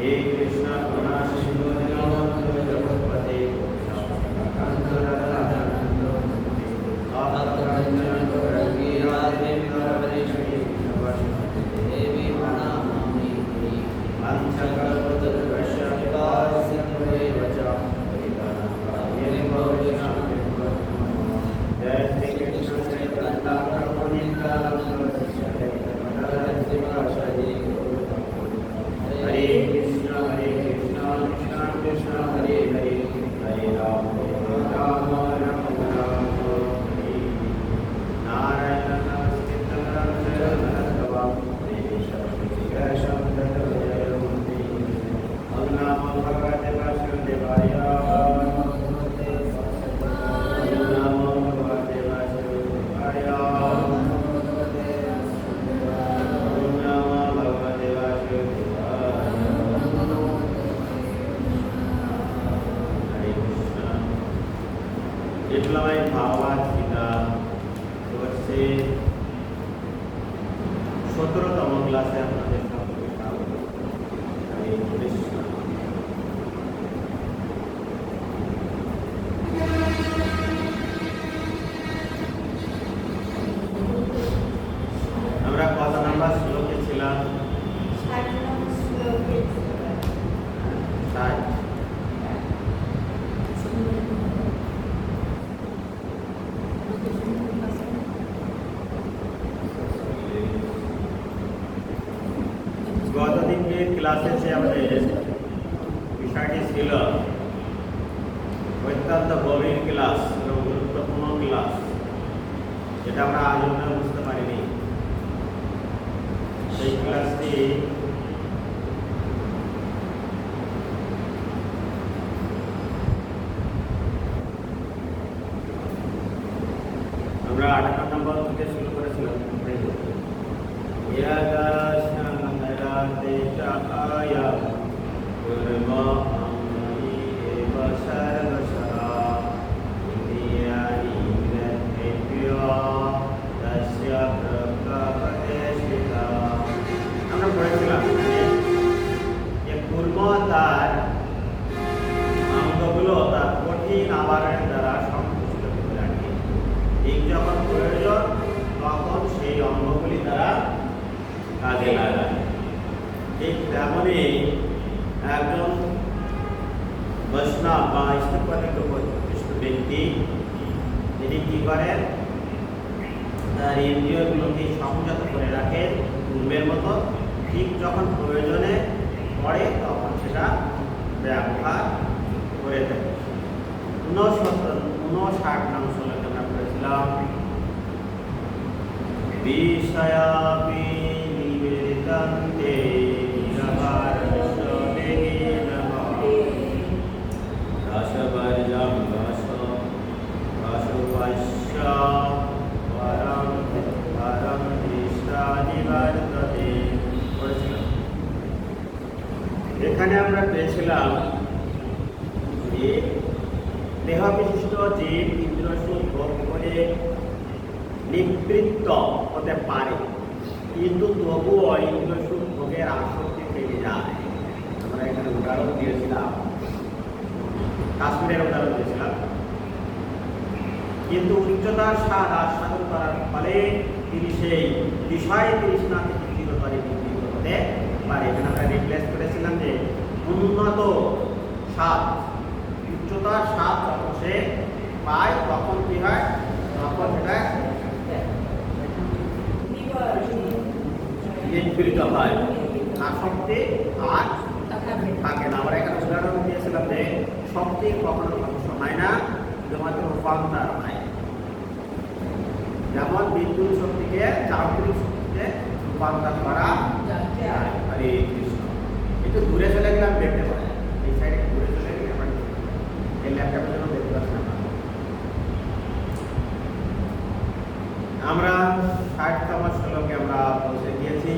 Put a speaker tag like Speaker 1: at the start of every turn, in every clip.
Speaker 1: Hey Krishna, গতদিনের ক্লাসে যে আমাদের বিষয়টি ছিল অত্যন্ত গভীর ক্লাস এবং গুরুত্বপূর্ণ ক্লাস, যেটা আমরা আজ অব্দি বুঝতে পারিনি। সেই ক্লাসটি আমরা 18 নম্বর থেকে শুরু করেছিলাম। আমরা পড়েছিলাম যে পূর্ব তার অঙ্গগুলো তার কঠিন আবরণের দ্বারা সংকুচিত করে রাখে। ঠিক যখন প্রয়োজন তখন সেই অঙ্গগুলি দ্বারা কাজে লাগায়। ঠিক তেমনই একজন বৈষ্ণব বা স্তূপতিক প্রতিষ্ঠিত ব্যক্তি তিনি কি করেন, তার ইন্দ্রিয়গুলোকে সংযত করে রাখেন পূর্বের মতো। ঠিক যখন প্রয়োজনে পড়ে তখন সেটা ব্যবহার করে থাকে। 59 নং শ্লোকে আমরা পড়েছিলাম বিষয়াপি নিবেদিতন্তে নিরভারস্ববেগেন রসবর্জম রসোপস্য পরম পরম দৃষ্টা নিবর্ততে পড়েছিলাম। এখানে আমরা পেয়েছিলাম যে দেহ বিশিষ্ট জীব ইন্দ্রসুখ ভোগ করে নিবৃত্ত হতে পারে, কিন্তু তবুও ইন্দ্রসুখ ভোগের আসক্তি থেকে যায়। আমরা এখানে উদাহরণ দিয়েছিলাম, কাশ্মীরের উদাহরণ দিয়েছিলাম। কিন্তু উচ্চতার স্বাদ আস্বাদন করার ফলে তিনি সেই বিষয় তৃষ্ণা থেকে চিরতরে নিবৃত্ত হতে পারে। এখানে আমরা রিপ্লেস করেছিলাম যে উন্নত স্বাদ, উচ্চতার স্বাদ যখন সে পায় তখন কি হয়, তখন সেটা নিবৃত্ত হয়, আসক্তি আর থাকে না। আমরা এখানে উদাহরণ দিয়েছিলাম যে শক্তি কখনো ধ্বংস হয় না, শুধুমাত্র রূপান্তর হয়। যেমন বিদ্যুৎ শক্তিকে যান্ত্রিক শক্তিতে রূপান্তর করা যায়। হরে কৃষ্ণ। একটু দূরে চলে গেলাম দেখতে পাই, এই সাইডে দূরে চলে গেলে আমার এই ল্যাপটপের জন্য দেখতে পাচ্ছি না। আমরা 60তম শ্লোকে আমরা পৌঁছে গিয়েছি।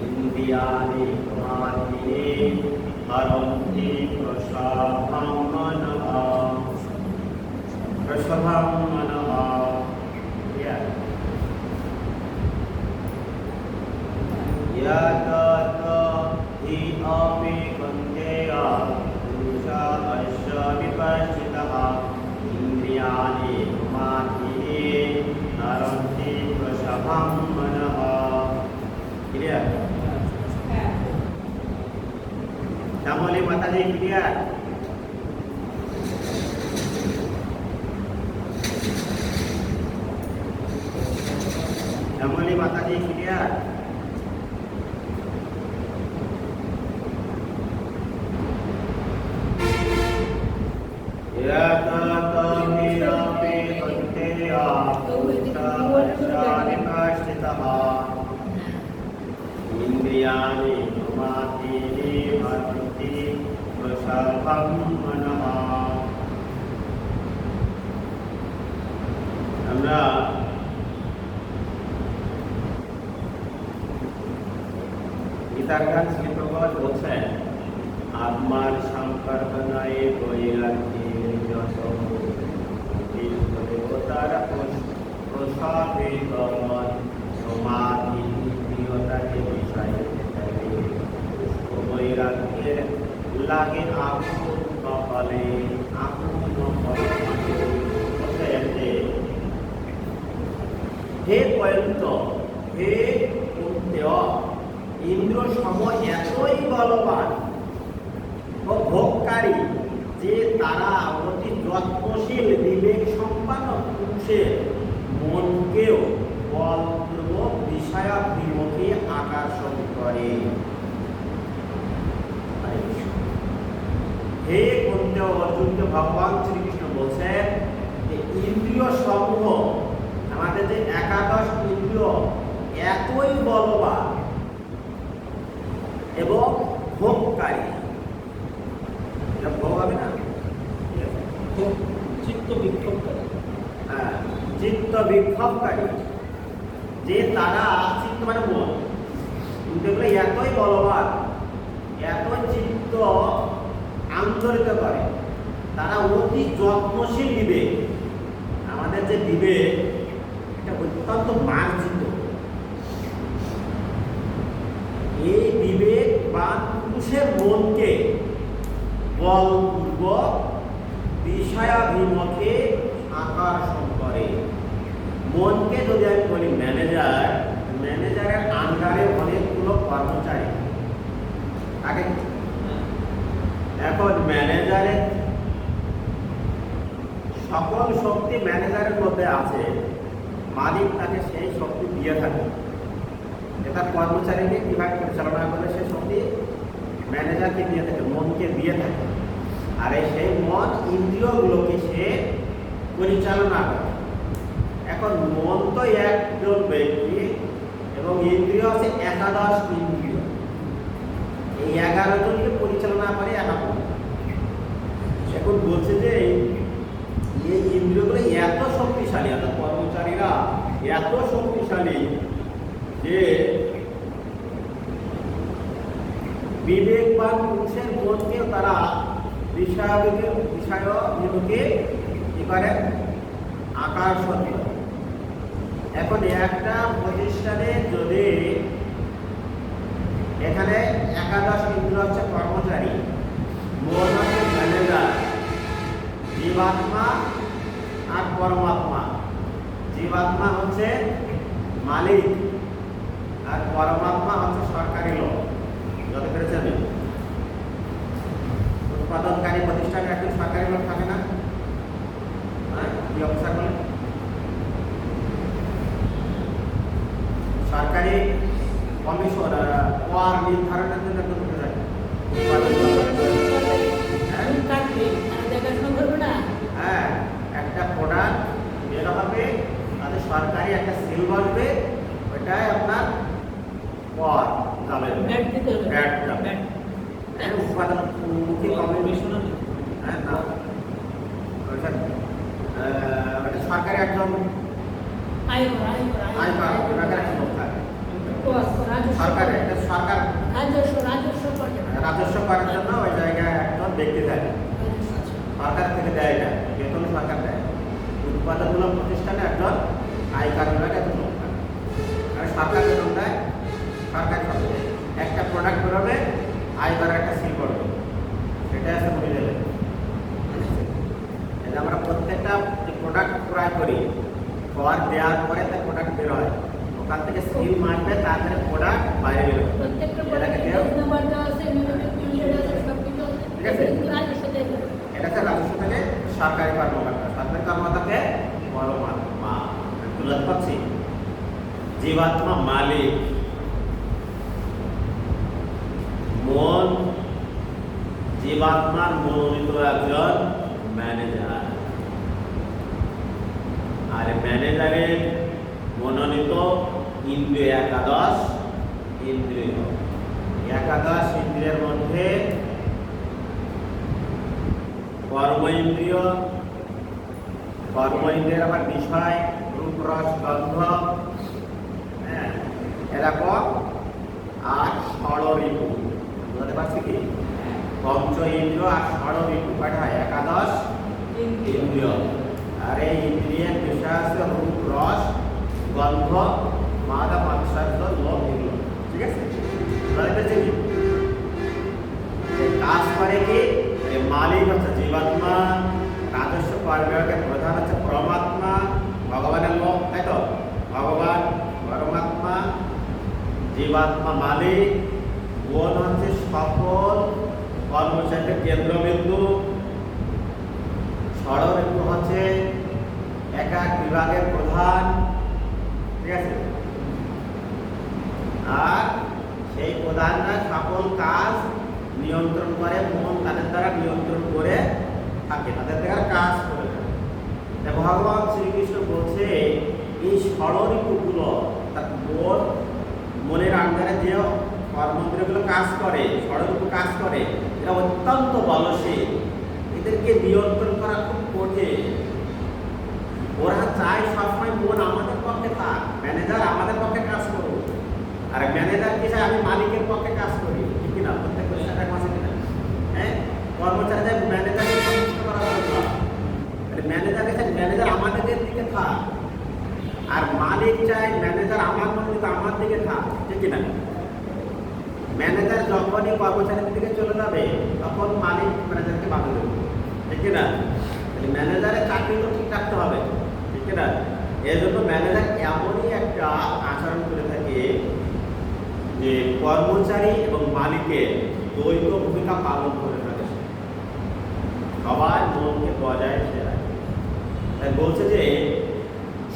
Speaker 1: ইন্দ্রিয়াণি প্রমাণিনে হরন্তি প্রসভং মনঃ প্রসভং মনঃ। यत हि अपि कन्तेय पुरुषा अस्य विपश्चितः इन्द्रियाणि प्रमाणिने हरन्ति प्रसभं मनः। क्लियर? श्यामली माता जी क्लियर? श्यामली माता जी क्लियर? इंद्रियाणि प्रमाणिने हरन्ति प्रसभं मनः। আমরা গীতার গান শ্রী প্রভুপাদ বলছেন, আত্মার সংকল্পনায় বৈরাগ্যের যশ দেবতার প্রসাদে সমাধি প্রিয়তাকে বিষয় লাগে আগুন কপালে, আগুন কপালে বলছেন যে হে পয়ন্ত, হে কুন্তেয়, ইন্দ্র সম এতই বলবান ও ভোগকারী যে তারা অতি যত্নশীল বিবেক সম্পন্ন পুরুষের মনকেও বলপূর্বক বিষয়াভিমুখে আকর্ষণ করে। হে কুন্তেয়, অর্জুনকে ভগবান শ্রীকৃষ্ণ বলছেন যে ইন্দ্রিয় সমূহ, আমাদের যে একাদশ ইন্দ্রিয় এতই বলবান এবং ভোগকারী, এটা ভোগ হবে না,
Speaker 2: চিত্ত বিক্ষোভকারী,
Speaker 1: হ্যাঁ, চিত্ত বিক্ষোভকারী, যে তারা চিত্ত মানে মন, যেগুলো এতই বলবান, এতই চিত্ত আন্দোলিত করে, তারা অতি যত্নশীল বিবেক। আমাদের যে বিবেক এটা অত্যন্ত মার্জিত। এই বিবেক বা পুরুষের মনকে বলপূর্বক বিষয়াভিমুখে আকর্ষণ করে। মনকে যদি আমি বলি ম্যানেজার, ম্যানেজারের আন্ডারে অনেকগুলো কর্মচারী আগে। এখন ম্যানেজারের সকল শক্তি ম্যানেজারের মধ্যে আছে, মালিক তাকে সেই শক্তি দিয়ে থাকে। এটা কর্মচারীকে কিভাবে পরিচালনা করে সেই শক্তি ম্যানেজারকে দিয়ে থাকে, মনকে দিয়ে থাকে। আর সেই মন ইন্দ্রিয়গুলোকে সে পরিচালনা করে। এখন মন তো একজন ব্যক্তি এবং ইন্দ্রিয় আছে একাদশ ইন্দ্রিয়। এই 11 জনকে পরিচালনা করে একাদশ। এখন বলছে যে এই ইন্দ্রিয়গুলো এত শক্তিশালী, এত কর্মচারীরা এত শক্তিশালী যে বিবেকবান পুরুষের মনকে তারা বিষয়ভিমুখে কি করে আকর্ষণ করে। এখন একটা প্রতিষ্ঠানে যদি এখানে একাদশ ইন্দ্রিয় হচ্ছে কর্মচারী, মন হচ্ছে ম্যানেজার, জীবাত্মা আর পরমাত্মা। জীবাত্মা হচ্ছে মালিক আর পরমাত্মা হচ্ছে সরকারি লোক। যত পেরেছেন, উৎপাদনকারী প্রতিষ্ঠানে একজন সরকারি লোক থাকে না, কি অফিসার বলে? সরকারি কমিশন কর নির্ধারণের জন্য একজন লোক থাকে। হ্যাঁ, একটা প্রোডাক্ট বের হবে, তাদের সরকারি একটা সিল বসবে, ওইটাই আপনার কর যাবে, ব্যাট যাবে। উৎপাদনমুখী কমিশন, হ্যাঁ না, ওটা সরকারি একজন আয়কর বিভাগের একটা লোক থাকে। সরকার একটা সরকার রাজস্ব করার জন্য ওই জায়গায় একজন ব্যক্তি থাকে, সরকার থেকে দেয় না, বেতন সরকার দেয়। উৎপাদনমূলক প্রতিষ্ঠানে একজন আয়কর বিভাগে একজন লোক থাকে, সরকার বেতন দেয়, সরকারি সরকার একটা প্রোডাক্ট বেরোবে, আয়কর একটা সিল করবে, সেটাই আছে বলে দেবে। আমরা প্রত্যেকটা প্রোডাক্ট ক্রয় করি, কর দেওয়ার পরে তার প্রোডাক্ট বের হয়, ওখান থেকে সিল মারবে, তারপরে প্রোডাক্ট বাইরে বেরোবে। এটা হচ্ছে রাজস্ব থেকে সরকারি কর্মকর্তা, সরকারি কর্মকর্তাকে পরমাত্মা তুলে পাচ্ছি। জীবাত্মা মালিক, মন জীবাত্মার মনোনীত একজন ম্যানেজার, আর ম্যানেজারের মনোনীত ইন্দ্রিয় একাদশ ইন্দ্রিয়। একাদশ ইন্দ্রিয়ের মধ্যে কর্ম ইন্দ্রিয়, কর্ম ইন্দ্রিয়ের আবার বিষয় রূপ রস গন্ধ, হ্যাঁ এরকম, আর ষড়রিপু। বুঝতে পারছি কি? পঞ্চ ইন্দ্রিয় আর ষড়রিপু কয়টা হয়? একাদশ ইন্দ্রিয়। আর এই ইন্দ্রিয়ের বিষয় আছে রূপ রস গন্ধ মাদা মাৎসর্য লোভ, এগুলো। ঠিক আছে? কাজ করে মালিক হচ্ছে জীবাত্মা, রাজস্ব কর বিভাগের প্রধান হচ্ছে পরমাত্মা, ভগবানের লোক, তাই তো? ভগবান পরমাত্মা, জীবাত্মা মালিক, মন হচ্ছে সকল কর্মচারীর কেন্দ্রবিন্দু, ষড়ঋতু হচ্ছে এক এক বিভাগের প্রধান, ঠিক আছে? আর সেই প্রধানরা সকল কাজ নিয়ন্ত্রণ করে, মন তাদের দ্বারা নিয়ন্ত্রণ করে থাকে, তাদের দ্বারা কাজ করে থাকে। ভগবান শ্রীকৃষ্ণ বলছে এই ষড়ঋতুগুলো তার মনের আন্ডারে যে কর্মেন্দ্রিয়গুলো কাজ করে, ষড়ঋতু কাজ করে, এরা অত্যন্ত বলশীল, এদেরকে নিয়ন্ত্রণ করা খুব কঠিন। ওরা চায় সবসময় মন আমাদের পক্ষে থাক, ম্যানেজার আমাদের পক্ষে কাজ করুক। আর ম্যানেজার কি চায়? আমি মালিকের পক্ষে কাজ করি, ঠিক কিনা? প্রত্যেক মাসে কিনা, হ্যাঁ? কর্মচারীদের ম্যানেজারকে সন্তুষ্ট করা দরকার। ম্যানেজারকে চাই ম্যানেজার আমাদের দিকে থাক, আর মালিক চায় ম্যানেজার আমার মনে আমার দিকে থাক, ঠিক কিনা? ম্যানেজার যখনই কর্মচারীদের দিকে চলে যাবে তখন মালিক ম্যানেজারকে বাধা দেবে, ঠিক কিনা? ম্যানেজারের চাকরি তো ঠিক রাখতে হবে, ঠিক কিনা? এর জন্য ম্যানেজার এমনই একটা আচরণ করে থাকে যে কর্মচারী এবং মালিকের দ্বৈত ভূমিকা পালন করে থাকে, সবার মনকে বজায় সে রাখে। তাই বলছে যে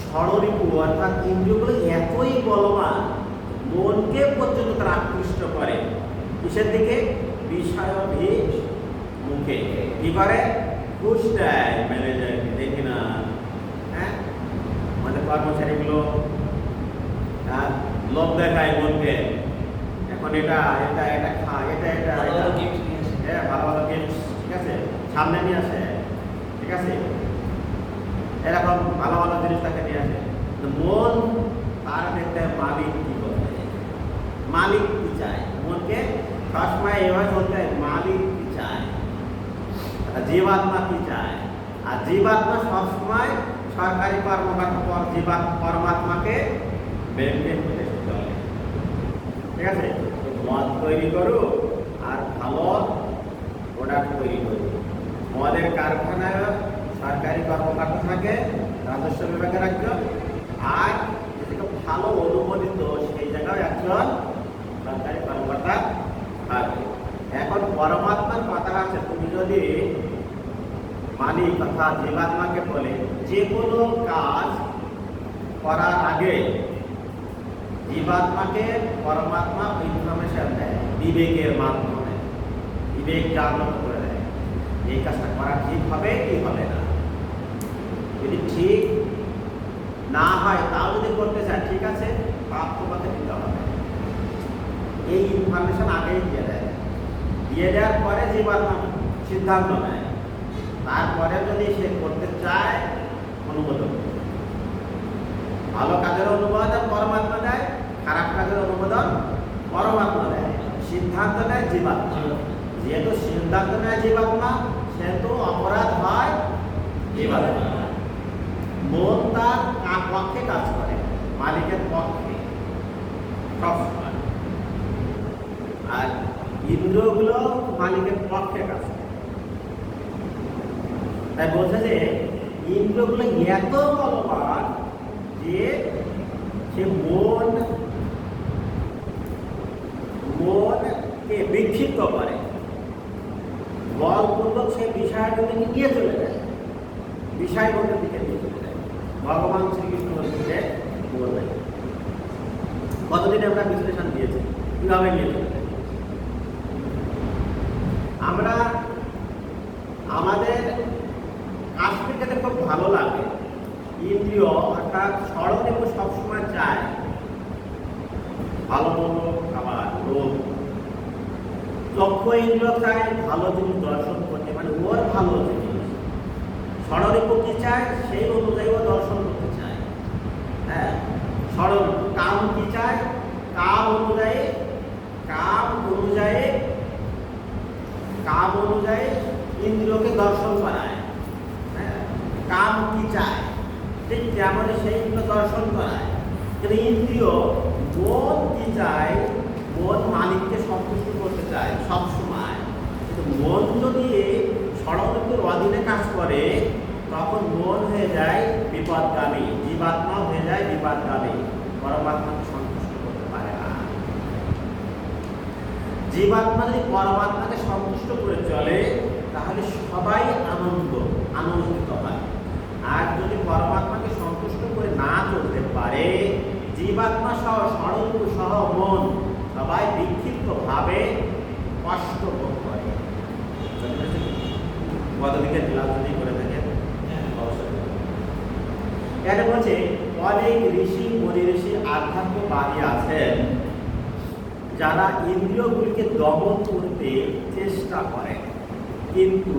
Speaker 1: ষড়ঋতু অর্থাৎ ইন্দ্রিয়গুলো এতই বলবান, মনকে পর্যন্ত তারা আকৃষ্ট করে কিসের দিকে? বিষয়াভিষ মুখে। কি করে? ঘুষ দেয় ম্যানেজারকে, দেখি না? হ্যাঁ, আমাদের কর্মচারীগুলো লোভ দেখায় মনকে, এখন এটা এটা এটা খা, এটা এটা হ্যাঁ, ভালো ভালো গিফট, ঠিক আছে, সামনে নিয়ে আসে, ঠিক আছে, এরকম ভালো ভালো জিনিস তাকে নিয়ে আসে। মন তার দেখতে মালিক কি করবে, মালিক কি চায়, মনকে সবসময় এভাবে চলতে মালিক কি চায়, জীবাত্মা কি চায়। আর জীবাত্মা সবসময় সরকারি কর্মকর্তা পরমাত্মাকে মেনটেন করে চলে, ঠিক আছে? মদ তৈরি করুক আর ভালো প্রোডাক্ট তৈরি করুক। মদের কারখানায় সরকারি কর্মকর্তা থাকে, রাজস্ব বিভাগের একজন, আর যেটা ভালো অনুমোদিত সেই জায়গায় একজন সরকারি কর্মকর্তা থাকে। এখন পরমাত্মার কথা আছে, তুমি যদি মালিক তথা জীবাত্মাকে বলে যে কোনো কাজ করার আগে জীবাত্মাকে পরমাত্মা ইনফরমেশন দেয় বিবেকের মাধ্যমে, বিবেক জাগ্রত করে দেয় এই কাজটা করা ঠিক হবে কি হবে না। যদি ঠিক না হয় তাও যদি করতে চায়, ঠিক আছে, প্রাপ্ত পথে দিতে হবে, এই ইনফরমেশন আগেই দিয়ে দেয়। দিয়ে দেওয়ার পরে জীবাত্মা সিদ্ধান্ত নেয়, তারপরে যদি সে করতে চায় অনুমোদন। ভালো কাজের অনুমোদন পরমাত্মা দেয়, খারাপ কাজের অনুমোদন পরমাত্মা দেয়, সিদ্ধান্ত নেয় জীবাত্মা। যেহেতু সিদ্ধান্ত নেয় জীবাত্মা, সেহেতু অপরাধ হয় জীবাত্মা। মন তার পক্ষে কাজ করে, মালিকের পক্ষে সবসময়, আর ইন্দ্রিয়গুলো মালিকের পক্ষে কাজ করে। তাই বলছে যে ইন্দ্রিয়গুলো এত বলবান যে সে মনকে বিক্ষিপ্ত করে, বলপূর্বক সে বিষয়গুলিকে নিয়ে চলে যায়, বিষয়গুলোর দিকে নিয়ে চলে যায়। ভগবান শ্রীকৃষ্ণ বললেন, কতদিন আমরা বিশ্লেষণ দিয়েছি কিভাবে নিয়ে চলে যায়। আমরা আমাদের কাশ্মীর খেতে খুব ভালো লাগে, ইন্দ্রিয় অর্থাৎ ষড়ঋতু সবসময় চায় ভালো মন্দ খাবার, রোগ। চক্ষু ইন্দ্রিয় চায় ভালো জিনিস দর্শন করতে, মানে ওর ভালো জিনিস। ষড়ঋতু কি চায় সেই অনুযায়ী ও দর্শন করতে চায়। হ্যাঁ, কাম কি চায়? কাম অনুযায়ী ইন্দ্রিয়কে দর্শন করায়। হ্যাঁ, কাম কি চায় ঠিক যেমন সেইগুলো দর্শন করায়। কিন্তু ইন্দ্রিয় মন কি চায়? মন মালিককে সন্তুষ্ট করতে চায় সবসময়। কিন্তু মন যদি জীবাত্মা যদি পরমাত্মাকে সন্তুষ্ট করে চলে তাহলে সবাই আনন্দিত হয়। আর যদি পরমাত্মাকে সন্তুষ্ট করে না চলতে পারে, জীবাত্মা সহ স্বরূপ সহ মন সবাই বিক্ষিপ্ত ভাবে কষ্ট ভোগ করে। কতদিকে দিলাম করে থাকে অবশ্যই। এটা বলছে অনেক ঋষি মনি ঋষি আধ্যাত্মবাদী আছেন যারা ইন্দ্রিয়গুলিকে দমন করতে চেষ্টা করে, কিন্তু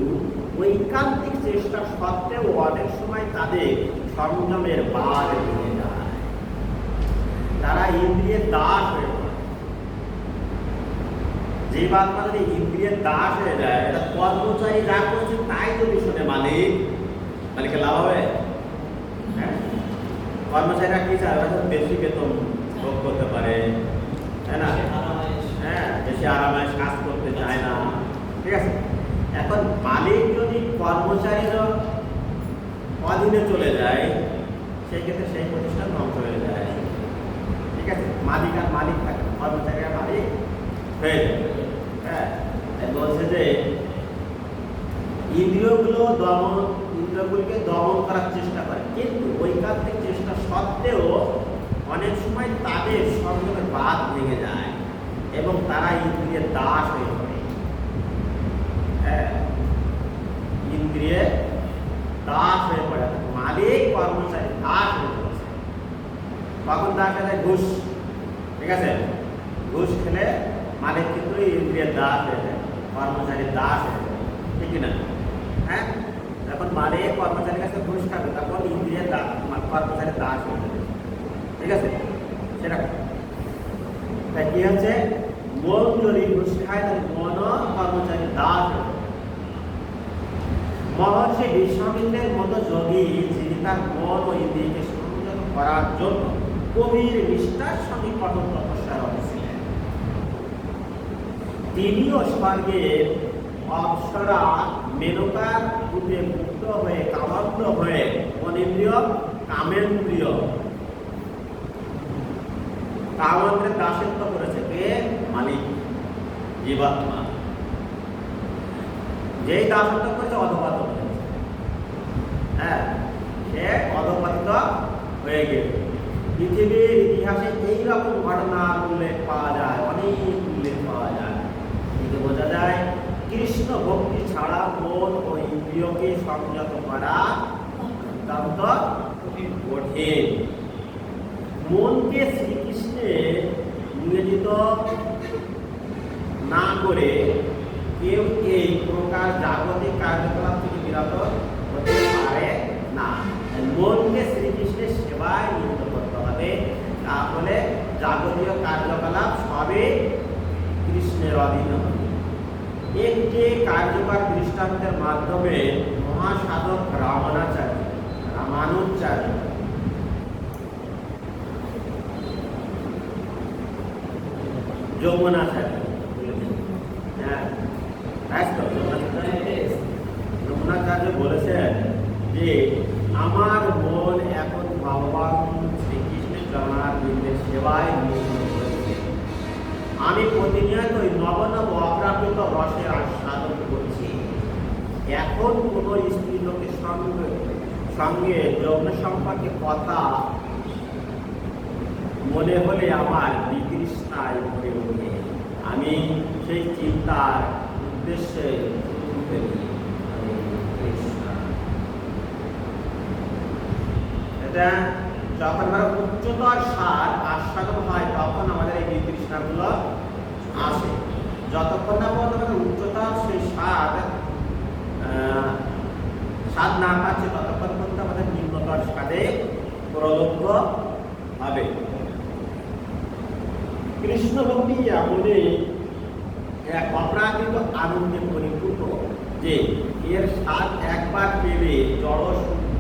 Speaker 1: ঐকান্তিক চেষ্টা সত্ত্বেও অনেক সময় তাদের সংযমের বাদ ভেঙে যায়। তারা ইন্দ্রিয়ের দাস হয়ে পড়ে। জীবাত্মা যদি ইন্দ্রিয়ের দাস হয়ে যায়, এটা কর্মচারী যা করছে তাই যদি শোনে মালিকের লাভ হবে। হ্যাঁ, কর্মচারীরা কি চায়? বেশি বেতন ভোগ করতে পারে, তাই না? হ্যাঁ, বেশি আরামে কাজ করতে চায় না। ঠিক আছে, এখন মালিক যদি কর্মচারীর অধীনে চলে যায়, সেক্ষেত্রে সেই প্রতিষ্ঠান ধ্বংস হয়ে যায়। ঠিক আছে, মালিক আর মালিক থাকে, কর্মচারী আর মালিক হয়ে যায়। হ্যাঁ, বলছে যে ইন্দ্রিয়গুলিকে দমন করার চেষ্টা করে, কিন্তু ঐকান্তিক চেষ্টা সত্ত্বেও অনেক সময় তাদের সংযমের বাঁধ ভেঙে যায় এবং তারা ইন্দ্রিয়ের দাস হয়ে পড়ে। হ্যাঁ, ইন্দ্রিয়ের দাস হয়ে পড়ে, মালিক কর্মচারী দাস হয়ে পড়েছে। কখন দাস হয়ে যায়? ঘুষ। ঠিক আছে, ঘুষ খেলে মালিক কিন্তু ইন্দ্রিয়ের দাস হয়ে যায়, কর্মচারীর দাস হয়ে যায়। ঠিক না? হ্যাঁ, যখন মালিক কর্মচারীর কাছে ঘুষ খাবে তখন ইন্দ্রিয়ের কর্মচারীর দাস হয়ে যাবে। ঠিক আছে, সেটা তাই কি হচ্ছে, মন যদি ঘুষ খায় তাহলে মন কর্মচারী দাস হয়ে যাবে। মহর্ষি বিশ্বামিত্রের মতো যোগী, যিনি তার মন ও ইন্দ্রিয়কে সংযত করার জন্য গভীর নিষ্ঠার সঙ্গে কঠোর তপস্যার ছিলেন, তিনিও স্বর্গের অপ্সরা মেনকার রূপে মুক্ত হয়ে কামান্ত হয়ে মনেন্দ্রিয় কামেন্দ্রিয় কামেন্দ্রের দাসত্ব করেছে। কে? মালিক, জীবাত্মা। যেই দাসত্ব করেছে অধপাত হয়েছে। হ্যাঁ, সে অধপাতিত হয়ে গেছে। পৃথিবীর ইতিহাসে এইরকম ঘটনার উল্লেখ পাওয়া যায়, অনেক উল্লেখ পাওয়া যায়। এতে বোঝা যায় কৃষ্ণ ভক্তি ছাড়া মন ও ইন্দ্রিয়কে সংযত করা অত্যন্ত কঠিন। মনকে শ্রীকৃষ্ণে নিয়োজিত না করে কেউ এই প্রকার জাগতিক কার্যকলাপ থেকে বিরত হতে পারে না। মনকে শ্রীকৃষ্ণের সেবায় নিয়োজিত করতে হবে, তাহলে যাবতীয় কার্যকলাপ সবই কৃষ্ণের অধীনে হবে। একটি কার্যকর দৃষ্টান্তের মাধ্যমে মহাসাধক রামানুচার্য যমুনাচার্য বলেছেন যে আমার মন এখন ভগবান শ্রীকৃষ্ণের চরণারবিন্দের সেবায় নিয়োজিত হয়েছে। আমি প্রতিনিয়তই নব নব অপ্রাকৃত রসের আস্বাদন করছি। এখন কোন স্ত্রী লোকের সঙ্গে যৌন সম্পর্কে কথা মনে হলে আমার বিতৃষ্ণায় ভরে ওঠে। আমি সেই চিন্তার উদ্দেশ্যে এটা যখন উচ্চতর স্বাদ আস্বাদন হয় তখন আমাদের এই বিতৃষ্ণাগুলো আসে। যতক্ষণ না পর্যন্ত উচ্চতর সেই স্বাদ না পাচ্ছে ততক্ষণ পর্যন্ত আমাদের নিম্নতর স্বাদে প্রলব্ধ হবে। কৃষ্ণ ভক্তি এমনই এক অপ্রাকৃত আনন্দে পরিপূর্ণ যে এর স্বাদ একবার পেলে জড়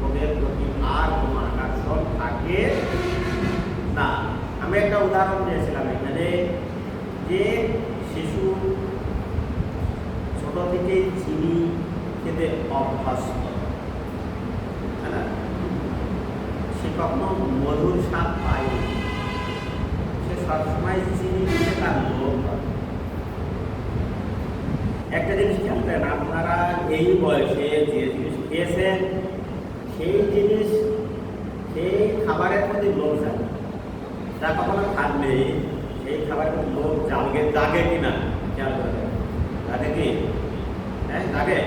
Speaker 1: ভোগের প্রতি আর কোনো আকর্ষণ থাকে না। আমি একটা উদাহরণ দিয়েছিলাম এখানে, যে শিশু ছোট থেকে চিনি খেতে অভ্যস্ত, সে কখনো মধুর স্বাদ পায়নি, সে সবসময় চিনি খেতে তার লোভ হয়। একটা জিনিস খেয়াল করেন, আপনারা এই বয়সে যে জিনিস খেয়েছেন সেই জিনিস সেই খাবারের প্রতি লোভ জাগে, যা কখনো খাননি সেই খাবারের প্রতি লোভ জাগে কিনা খেয়াল করে, জাগে কি? হ্যাঁ জাগে।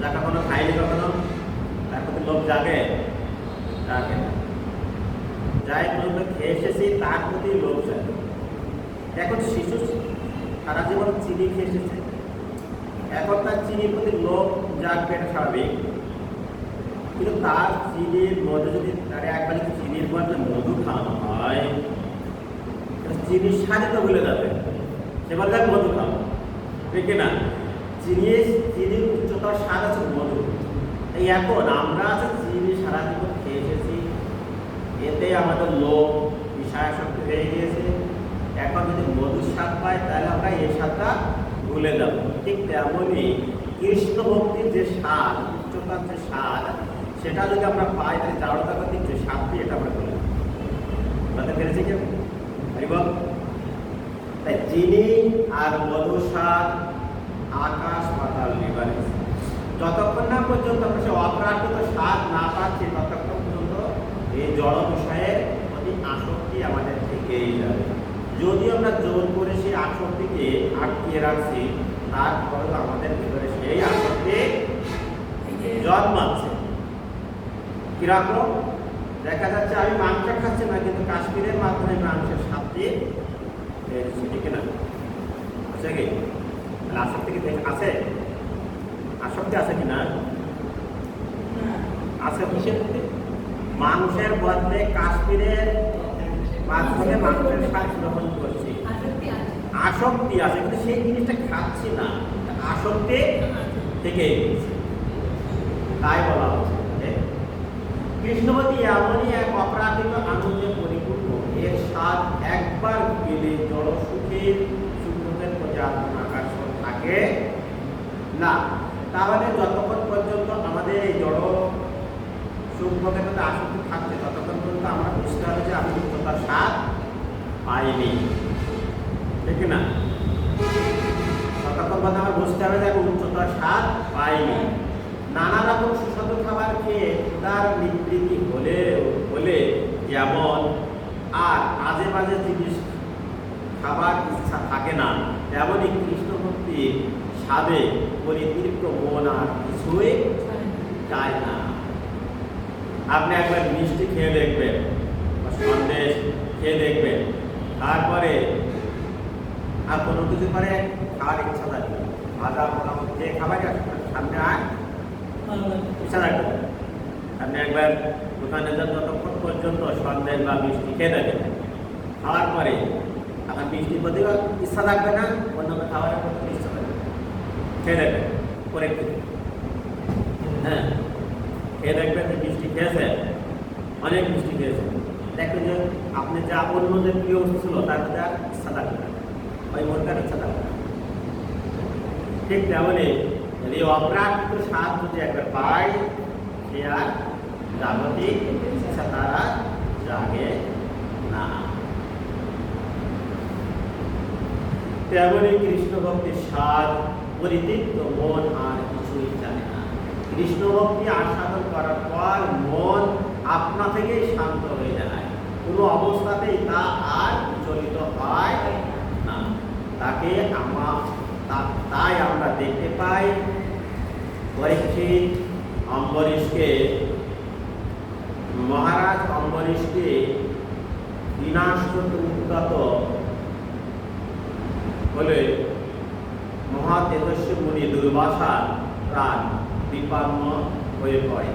Speaker 1: যা কখনো খাইনি কখনো তার প্রতি লোভ জাগে জাগে না। যাই পর্যন্ত খেয়ে এসেছি তার প্রতি লোভ জাগে। এখন শিশু সারা জীবন চিনি খেয়ে এসেছে, এখন তার চিনির প্রতি লোভ জাগবে, এটা স্বাভাবিক। কিন্তু তার চিনির মধ্যে যদি তার একবার চিনির মধ্যে মধু খাওয়ানো হয়, চিনির স্বাদে তো ভুলে যাবে, সে বলতে মধু খাও, ঠিক না? চিনির উচ্চতার স্বাদ আছে মধু। এই এখন আমরা আছে চিনি সারা জীবন খেয়ে এসেছি, এতে আমাদের লোভ বিষয়াসক্তি হয়ে গিয়েছে। এখন যদি মধুর স্বাদ পাই তাহলে আমরা এই স্বাদটা ভুলে যাব। ঠিক তেমনই কৃষ্ণ ভক্তির যে স্বাদ, উচ্চতার যে স্বাদ, সেটা যদি আমরা পাই তাহলে জাড়তা গতির যে স্বাদটি এটা আমরা ভুলে যাব। বুঝতে পেরেছি কেউ? তাই চিনি আর মধুর স্বাদ আকাশ পাতাল ডিফারেন্স। যতক্ষণ না পর্যন্ত আমরা সে অপ্রাকৃত স্বাদ না পাচ্ছি ততক্ষণ পর্যন্ত এই জড় বিষয়ের প্রতি আসক্তি আমাদের থেকেই যাবে। যদি আমরা জোর করে সেই আসক্তিকে আটকিয়ে রাখছি, তারপরে আমাদের ভিতরে সেই আসক্তি জন্মাচ্ছে। কিরকম? দেখা যাচ্ছে আমি মাংস খাচ্ছি না, কিন্তু কাশ্মীরের মাধ্যমে মাংসের স্বাদটি পেয়েছি, ঠিক না? আছে কি? আসক্তি কি আছে? আসক্তি আছে কি না? আছে। মানুষের বদলে কাশ্মীরের মাধ্যমে মানুষের স্বাদ গ্রহণ করছি, আসক্তি আছে, কিন্তু সেই জিনিসটা খাচ্ছি না, আসক্তি থেকে তাই বলা হচ্ছে কৃষ্ণবতী এমনই এক অপ্রাকৃত আনন্দে পরিপূর্ণ, এর স্বাদ একবার পেলে জড় সুখের সুখের প্রতি আকর্ষণ থাকে না। তাহলে যতক্ষণ পর্যন্ত আমাদের এই জড় সুখ ভোগের প্রতি আসক্তি থাকছে ততক্ষণ পর্যন্ত আমরা বুঝতে হবে যে আমি উচ্চতার স্বাদ পাইনি, ঠিক না? ততক্ষণ পর্যন্ত আমরা বুঝতে হবে যে আমি উচ্চতার স্বাদ পাইনি। নানা রকম সুস্বাদু খাবার খেয়ে ক্ষুধার নিবৃত্তি হলে যেমন আর আজে বাজে জিনিস খাবার ইচ্ছা থাকে না, তেমনই কৃষ্ণ ভক্তির স্বাদে পরিতৃপ্ত মন আর কিছুই চায় না। আপনি একবার মিষ্টি খেয়ে দেখবেন বা সন্দেশ খেয়ে দেখবেন, তারপরে আর কোনো কিছু করে খাওয়ার ইচ্ছা থাকবে, ভাজা পোড়া যে খাবার সামনে আর ইচ্ছা থাকবে। আপনি একবার দোকানে যান, যতক্ষণ পর্যন্ত সন্দেশ বা মিষ্টি খেয়ে দেখেন, খাওয়ার পরে আপনার মিষ্টির প্রতি ইচ্ছা থাকবে না, অন্য খাবারের প্রতি ইচ্ছা থাকবে। খেয়ে দেখবেন পরে হ্যাঁ খেয়ে দেখবেন যে মিষ্টি খেয়েছেন, অনেক মিষ্টি খেয়েছেন, দেখবেন যে আপনি যা অন্য যে প্রিয় বস্তু ছিল তার প্রতি আর ইচ্ছা থাকবে না, ওই মনকার ইচ্ছা থাকবে না। ঠিক তেমনি যদি অপ্রাকৃত স্বাদ যদি একবার পাই, সে আর জাগতিক ইচ্ছা তারা জাগে না। তেমনি কৃষ্ণ ভক্তির স্বাদ পরিতৃপ্ত মন আর কিছুই জানে না। কৃষ্ণ ভক্তি আস্বাদন করার পর মন আপনা থেকেই শান্ত হয়ে যায়, কোনো অবস্থাতেই তা আর বিচলিত হয় না। তাই আমরা দেখতে পাই পরীক্ষিত মহারাজ অম্বরীশকে বিনাশরূপে উদ্যত বলে মহাতেজস্বী মুনি দুর্বাসার প্রাণ বিপন্ন হয়ে পড়ে।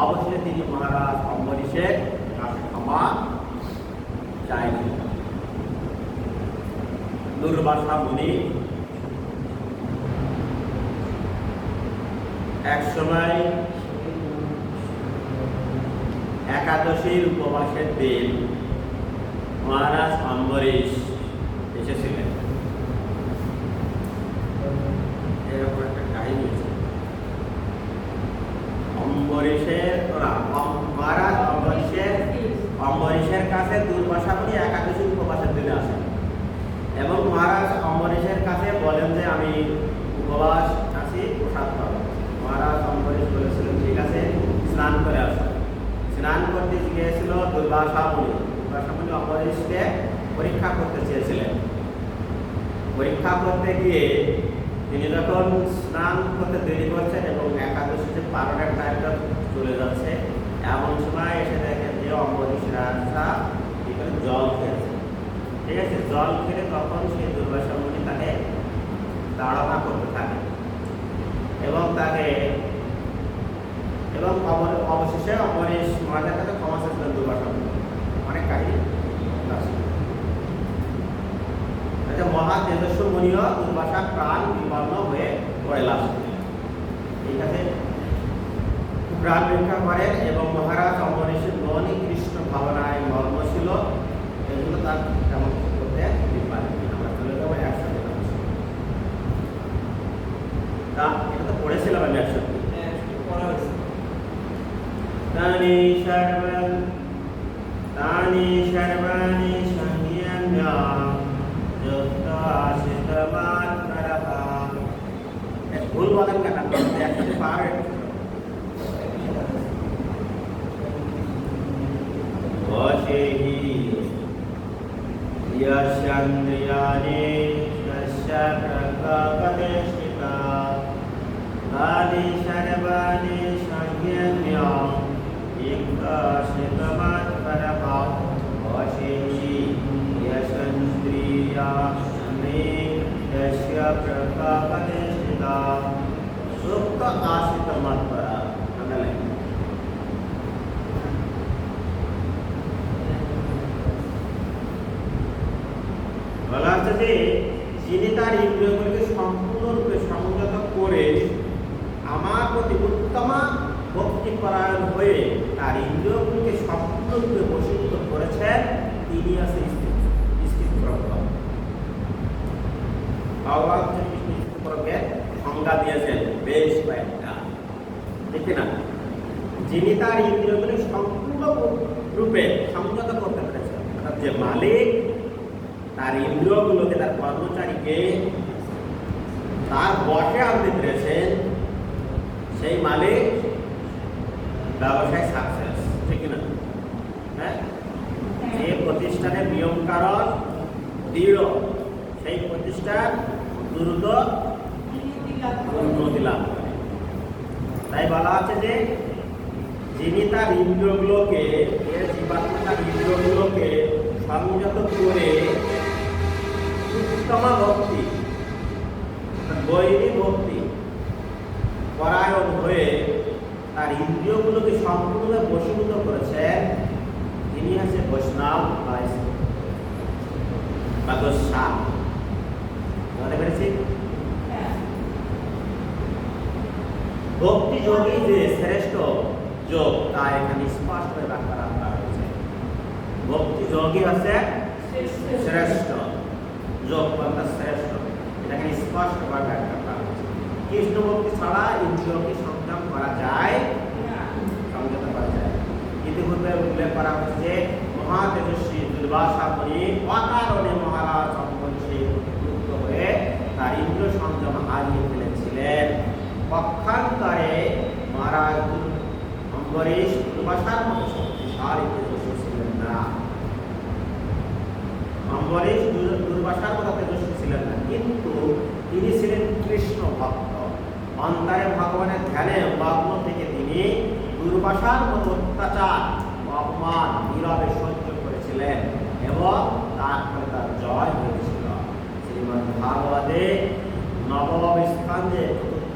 Speaker 1: অবশেষে তিনি মহারাজ অম্বরীশের কাছে ক্ষমা চাইলেন। দুর্বাসা মুনি এক সময় একাদশীর উপবাসের দিন মহারাজ অম্বরীশ এসেছিলেন। এরকম একটা কাহিনী আছে। মহারাজ অম্বরীশের কাছে দুর্বাসা মুনি একাদশীর উপবাসের দিনে আসেন এবং মহারাজ অম্বরীশের কাছে বলেন যে আমি উপবাস আছি, প্রসাদ পাবো। মহারাজ অম্বরীশ বলেছিলেন ঠিক আছে, স্নান করে আসো। স্নান করতে গিয়েছিল দুর্বাসা মুনি। দুর্বাসা মুনি অম্বরীশকে পরীক্ষা করতে চেয়েছিলেন। পরীক্ষা করতে গিয়ে তিনি যখন স্নান করতে দেরি করছেন এবং একাদশীতে পারণের টাইমটা চলে যাচ্ছে, এমন সময় এসে দেখেন যে অম্বরীশ রাজা এখানে জল খেয়েছে। ঠিক আছে, জল খেলে তখন সেই দুর্বাসা মুনি তাকে তাড়না করতে থাকে এবং তাকে এবং অবশেষে অম্বরীশ মহারাজের কাছে ক্ষমা চেয়েছিলেন দুর্বাসা মুনি। অনেক কাহিনী আছে। মহা তেজস্ব মুনিও দুর্বাসার প্রাণ বিপন্ন হয়ে পড়ে লাভ। ঠিক আছে, প্রাণ রক্ষা করেন এবং মহারাজ অম্বরীশের মনই কৃষ্ণ ভাবনায় মগ্ন ছিল, এগুলো তার তেমন করতে পারেনি। আমরা চলে যাবো একসাথে। তা এটা তো পড়েছিলাম আমি একসাথে। তানি সর্বাণি সংজ্ঞা ভুল বলেন কেন? একসাথে পারে বশেহি ইয়াশান্দ্রিয়ানি তস্যা প্রকাপদেশিতা তানি সর্বাণি সংজ্ঞা একশিতমাত্পরভা বশেহি ইয়াশান্দ্রিয়ানি তস্যা প্রকাপদেশিতা সুপ্ত আশিতমাত্পরা। বলা হচ্ছে যে যিনি তার ইন্দ্রিয়গুলিকে সম্পূর্ণরূপে সংযত করে আমার প্রতি উত্তম ভক্তিপরায়ণ হয়ে তার ইন্দ্রিয়গুলিকে সম্পূর্ণরূপে বশীভূত করেছেন, তিনি আছে স্থিতপ্রজ্ঞ। ভগবান শ্রীকৃষ্ণ স্থিতপ্রজ্ঞের সংজ্ঞা দিয়েছেন বেশ কয়েকটা, ঠিক না? যিনি তার ইন্দ্রিয়গুলি সম্পূর্ণ রূপে সংযত করতে পেরেছেন, অর্থাৎ যে মালিক তার ইন্দ্রিয়গুলোকে, তার কর্মচারীকে তার বশে আনতে পেরেছেন, সেই মালিক ব্যবসায় সাকসেস, ঠিক না? হ্যাঁ, যে প্রতিষ্ঠানের নিয়ম কারণ দৃঢ়, সেই প্রতিষ্ঠান দ্রুত উন্নতি লাভ করে। তাই বলা আছে যে যিনি তার ইন্দ্রিয়গুলোকে, জীবাত্মা তার ইন্দ্রিয়গুলোকে সংযত করে উত্তম ভক্তি, বৈরী ভক্তি পরায়ণ হয়ে তার ইন্দ্রিয়গুলোকে সম্পূর্ণ বশীভূত করেছেন, তিনি হচ্ছে বৈষ্ণব বা গোস্বামী। বুঝতে পেরেছি? ভক্তি যোগী যে শ্রেষ্ঠ যোগ তা এখানে স্পষ্ট করে ব্যাখ্যা করা হয়েছে। ভক্তি যোগী হচ্ছে শ্রেষ্ঠ যোগ, শ্রেষ্ঠ, এটাকে স্পষ্ট করে ব্যাখ্যা করা হয়েছে। কৃষ্ণ ভক্তি ছাড়া ইন্দ্রিয়কে সংযম করা যায়, সংযত করা যায়। ইতিপূর্বে উল্লেখ করা হয়েছে যে মহা তেজস্বী দুর্বাসা মুনি অকারণে মহারাজ অম্বরীশে মুক্ত হয়ে তার ইন্দ্রিয় সংযম হারিয়ে ফেলেছিলেন। পক্ষান্তরে মহারাজ অম্বরীশ দুর্বাসার মতো শক্তিশালী তেজস্বী ছিলেন না। অম্বরীশ দুর্বাসার মতো তেজস্বী ছিলেন না, কিন্তু তিনি ছিলেন কৃষ্ণ ভক্ত। অন্তরে ভগবানের ধ্যানে মগ্ন থেকে তিনি দুর্বাসার মতো অত্যাচার, অপমান নীরবে সহ্য করেছিলেন এবং তার ফলে তার জয় হয়েছিল। শ্রীমদ্ ভাগবতে নবম স্কন্ধে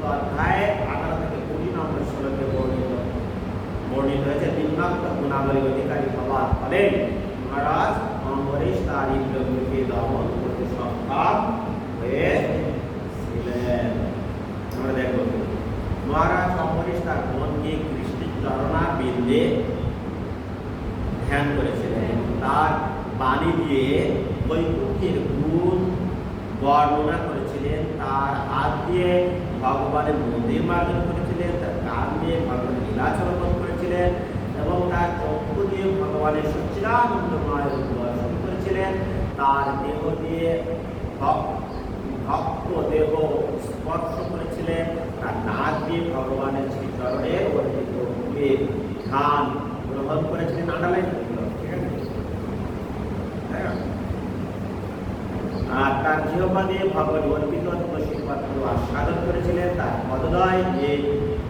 Speaker 1: ৪র্থ অধ্যায়ে ১৮ থেকে ২০ নম্বর শ্লোকে বর্ণিত হয়েছে, নিম্নাক্ত গুণাবলী অধিকারী হওয়ার ফলে মহারাজ অম্বরীশ তার ইন্দ্রিয়গুলিকে দমন করতে সক্ষম হয়েছিলেন। আমরা দেখব মহারাজ অম্বরীশ তার মনকে কৃষ্ণের চরণার বিন্দে ধ্যান করেছিলেন। তার বাণী দিয়ে বৈকুণ্ঠের গুণ বর্ণনা করেছিলেন, তার হাত দিয়ে ভগবানের মন্দির মার্জন করেছিলেন, তার কান দিয়ে ভগবানের লীলাচরণ করেছিলেন এবং তার চক্ষু দিয়ে ভগবানের সচ্চিদানন্দময় রূপ দর্শন করেছিলেন। তার দেহ দিয়ে ভক্ত ভগবতীর ধ্যান গ্রহণ করেছিলেন, আন্ডারলাইন, ঠিক আছে? আর তার জিহ্বা দিয়ে ভগবতী অর্পিত তুলসীর পাত্র আস্বাদন করেছিলেন। তার পদদয় যে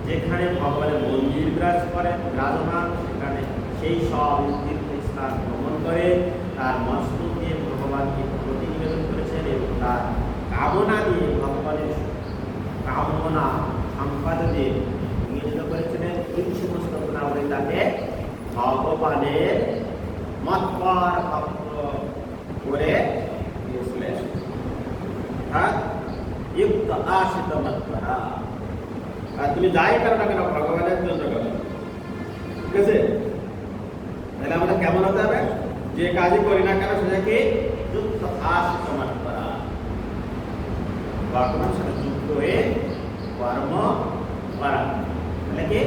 Speaker 1: যেখানে ভগবানের মন্দির বিরাজমান, সেখানে সেই সব তীর্থস্থান ভ্রমণ করে তার মস্তক দিয়ে ভগবানকে প্রতি নিবেদন করেছেন এবং তার কামনা দিয়ে ভগবানের কামনা সম্পাদনে নিয়োজিত করেছিলেন। এই সমস্ত গুণাবলী তাকে ভগবানের মতপর ভক্ত করে দিয়েছিলেন। যুক্ত আশিত মতপরা। আর তুমি যাই করো না কেন ভগবানের জন্য করো, ঠিক আছে? তাহলে আমাদের কেমন হতে হবে? যে কাজই করি না কেন সেটাকে যুক্ত আশিত মতপরা, ভগবানের সাথে যুক্ত হয়ে কর্ম করা। তাহলে কি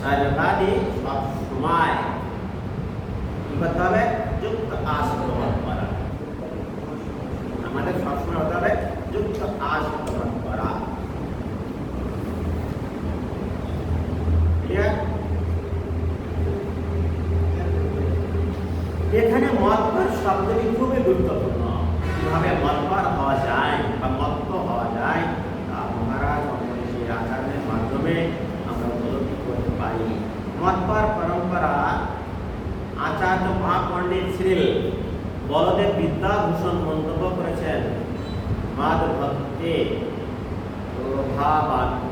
Speaker 1: সর্বাদি সব সময় কি করতে হবে? যুক্ত আশিত মতপরা। আমাদের সবসময় হতে হবে যুক্ত আশিত মতপরা। এখানে মতপর শব্দটি খুবই গুরুত্বপূর্ণ। কিভাবে মতপর হওয়া যায় বা মত্ত হওয়া যায় তা মহারাজ অমরেশ্বর আচার্যের মাধ্যমে আমরা উপলব্ধি করতে পারি। মতপর পরম্পরা আচার্য মহাপণ্ডিত শ্রী বলদেব বিদ্যাভূষণ মন্তব্য করেছেন, মাদ ভক্তে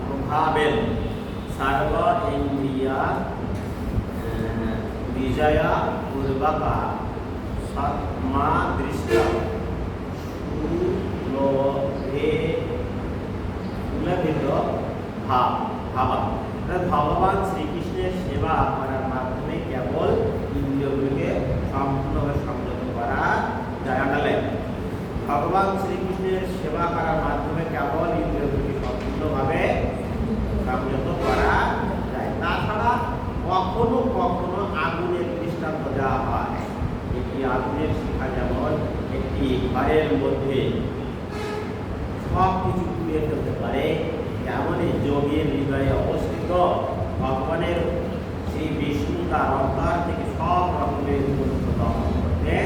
Speaker 1: প্রভাবেন সর্ব ইন্দ্রিয়া বিজয়া পূর্বকা সৎমা দৃষ্ট সুলভিত ভাবা। ভগবান শ্রীকৃষ্ণের সেবা করার মাধ্যমে কেবল ইন্দ্রিয়গুলিকে সম্পূর্ণভাবে সংযত করা যায়। ভগবান শ্রীকৃষ্ণের সেবা করার মাধ্যমে কেবল ইন্দ্রিয়গুলিকে সম্পূর্ণভাবে সংযত করা যায়। তাছাড়া কখনো কখনো আগুনের দৃষ্টান্ত দেওয়া হয়। একটি আগুনের শিখা যেমন একটি ঘরের মধ্যে সব কিছু পুড়িয়ে ফেলতে পারে, তেমনই যোগীর হৃদয়ে অবস্থিত ভগবানের সেই বিষ্ণু তার অন্তর থেকে সব রকমের দমন করতে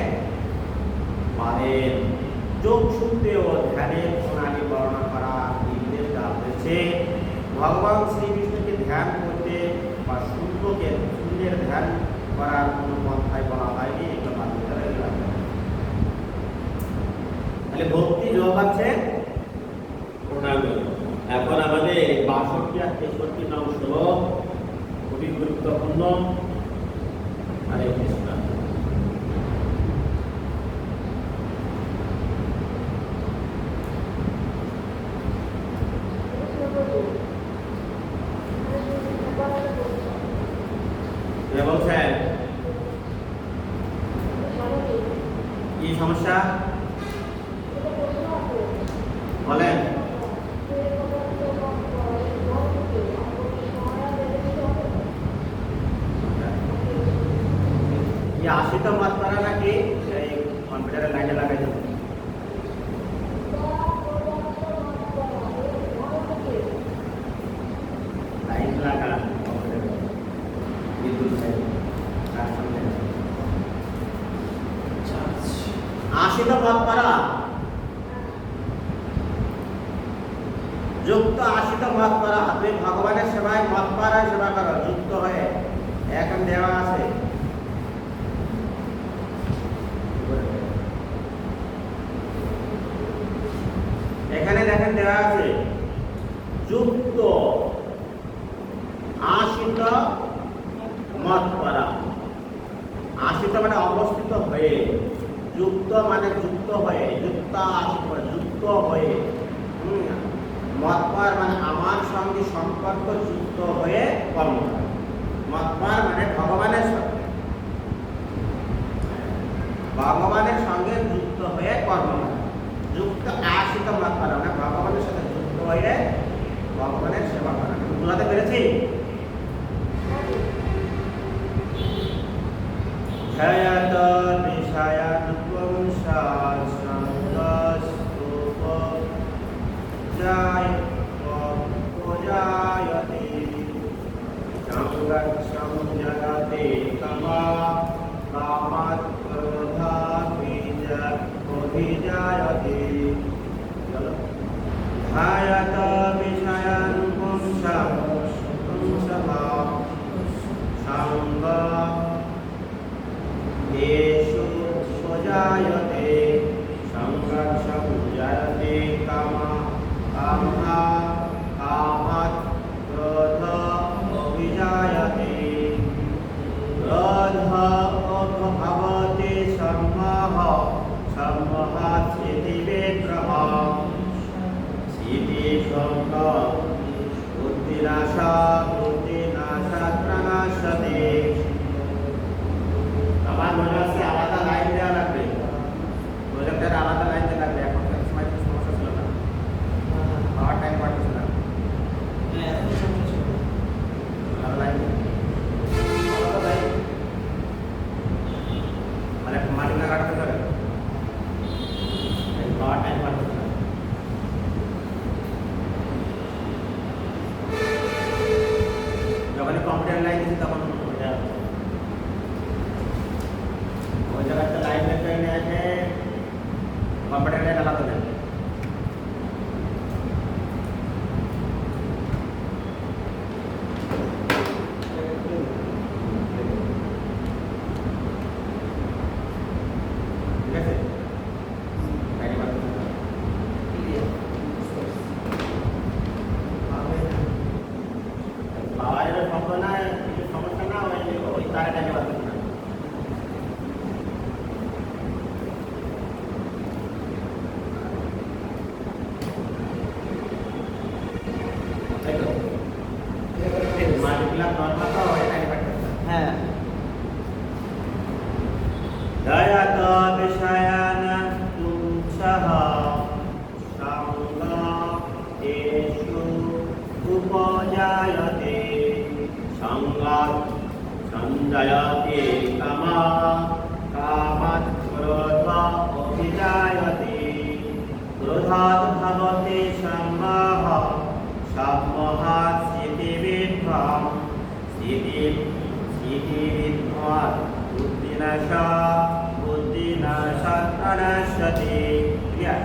Speaker 1: পারেন। যোগ সূত্রে ও ধ্যানের প্রণালী বর্ণনা করা নির্দেশ দেওয়া হয়েছে। ভগবান শ্রীকৃষ্ণকে ধ্যান করতে বা শূন্যের ধ্যান করার কোন পন্থায় বলা হয়নি, এগুলো মানতে হবে। তাহলে ভক্তি যোগ আছে প্রণালী। এখন আমাদের 62 আর 63 নং শ্লোক খুবই গুরুত্বপূর্ণ। হরে কৃষ্ণ। বলছেন কি সমস্যা বলেন? আশিত মাত্রা নাকি সেই কম্পিউটারের লাইনে লাগাই যাবে? লাইন লাগা আশিত মাত্রা যুক্ত আশিত মাত্রা। তুমি ভগবানের সেবায় মাত্রায় সেবা করো যুক্ত হয়ে। এখন দেওয়া আছে এখানে দেখেন দেওয়া আছে যুক্ত আশিত মাত্রা। আশিত মানে অবস্থিত হয়ে, যুক্ত মানে যুক্ত হয়ে, যুক্ত আশিত মানে যুক্ত হয়ে, মতপার মানে আমার সঙ্গে সম্পর্ক যুক্ত হয়ে কর্ম করা। মতপার মানে ভগবানের সঙ্গে যুক্ত হয়ে কর্ম করা। যুক্ত আশিত মতপার মানে ভগবানের সাথে যুক্ত হয়ে ভগবানের সেবা করা। বুঝাতে পেরেছি? জয়ত বিষয়ানুপম শাস্ত্রস্তব জয় জায়তে সংগচ্ছম দয়াত বিষয়ান পুংসা পুংসঃ সঙ্গ येषु स्वजायते संघर्षं जायते कामः कामात् क्रोध अभिजायते क्रोधः भवति सम्मोहः सम्मोहात् स्थितिविग्रहः स्थितिभ्रंशः बुद्धिनाशात् प्रनाशते। আমার মনে হচ্ছে আলাদা লাইন দেওয়া লাগবে, প্রজেক্টের আলাদা লাইন দেওয়া লাগবে। এখন সময় কিছু সমস্যা ছিল না, পাওয়ার টাইম পাঠাচ্ছিল না, আলাদা লাইন মানে মাটি না কাটতে পারে, পাওয়ার টাইম পাঠাচ্ছিল না। যখন কম্পিউটার লাইন দিচ্ছি তখন ওই জায়গাটা লাইন লেখা আছে, কম্পিউটার লাইন আলাদা দেন। ঠিক আছে, পাওয়ারের সম্ভাবনা সমস্যা না, ওই তার কাজে বাদ না। दयत विषयान पुंसः संगेषु उपजायते संगात् संजायते कामः कामात् क्रोध अभिजायते क्रोधात् भवति सम्मोहः सम्मोहात् स्थितिविभ्रमः स्थितिविभ्रमात् बुद्धिनाशात् प्रनाशते। क्लियर?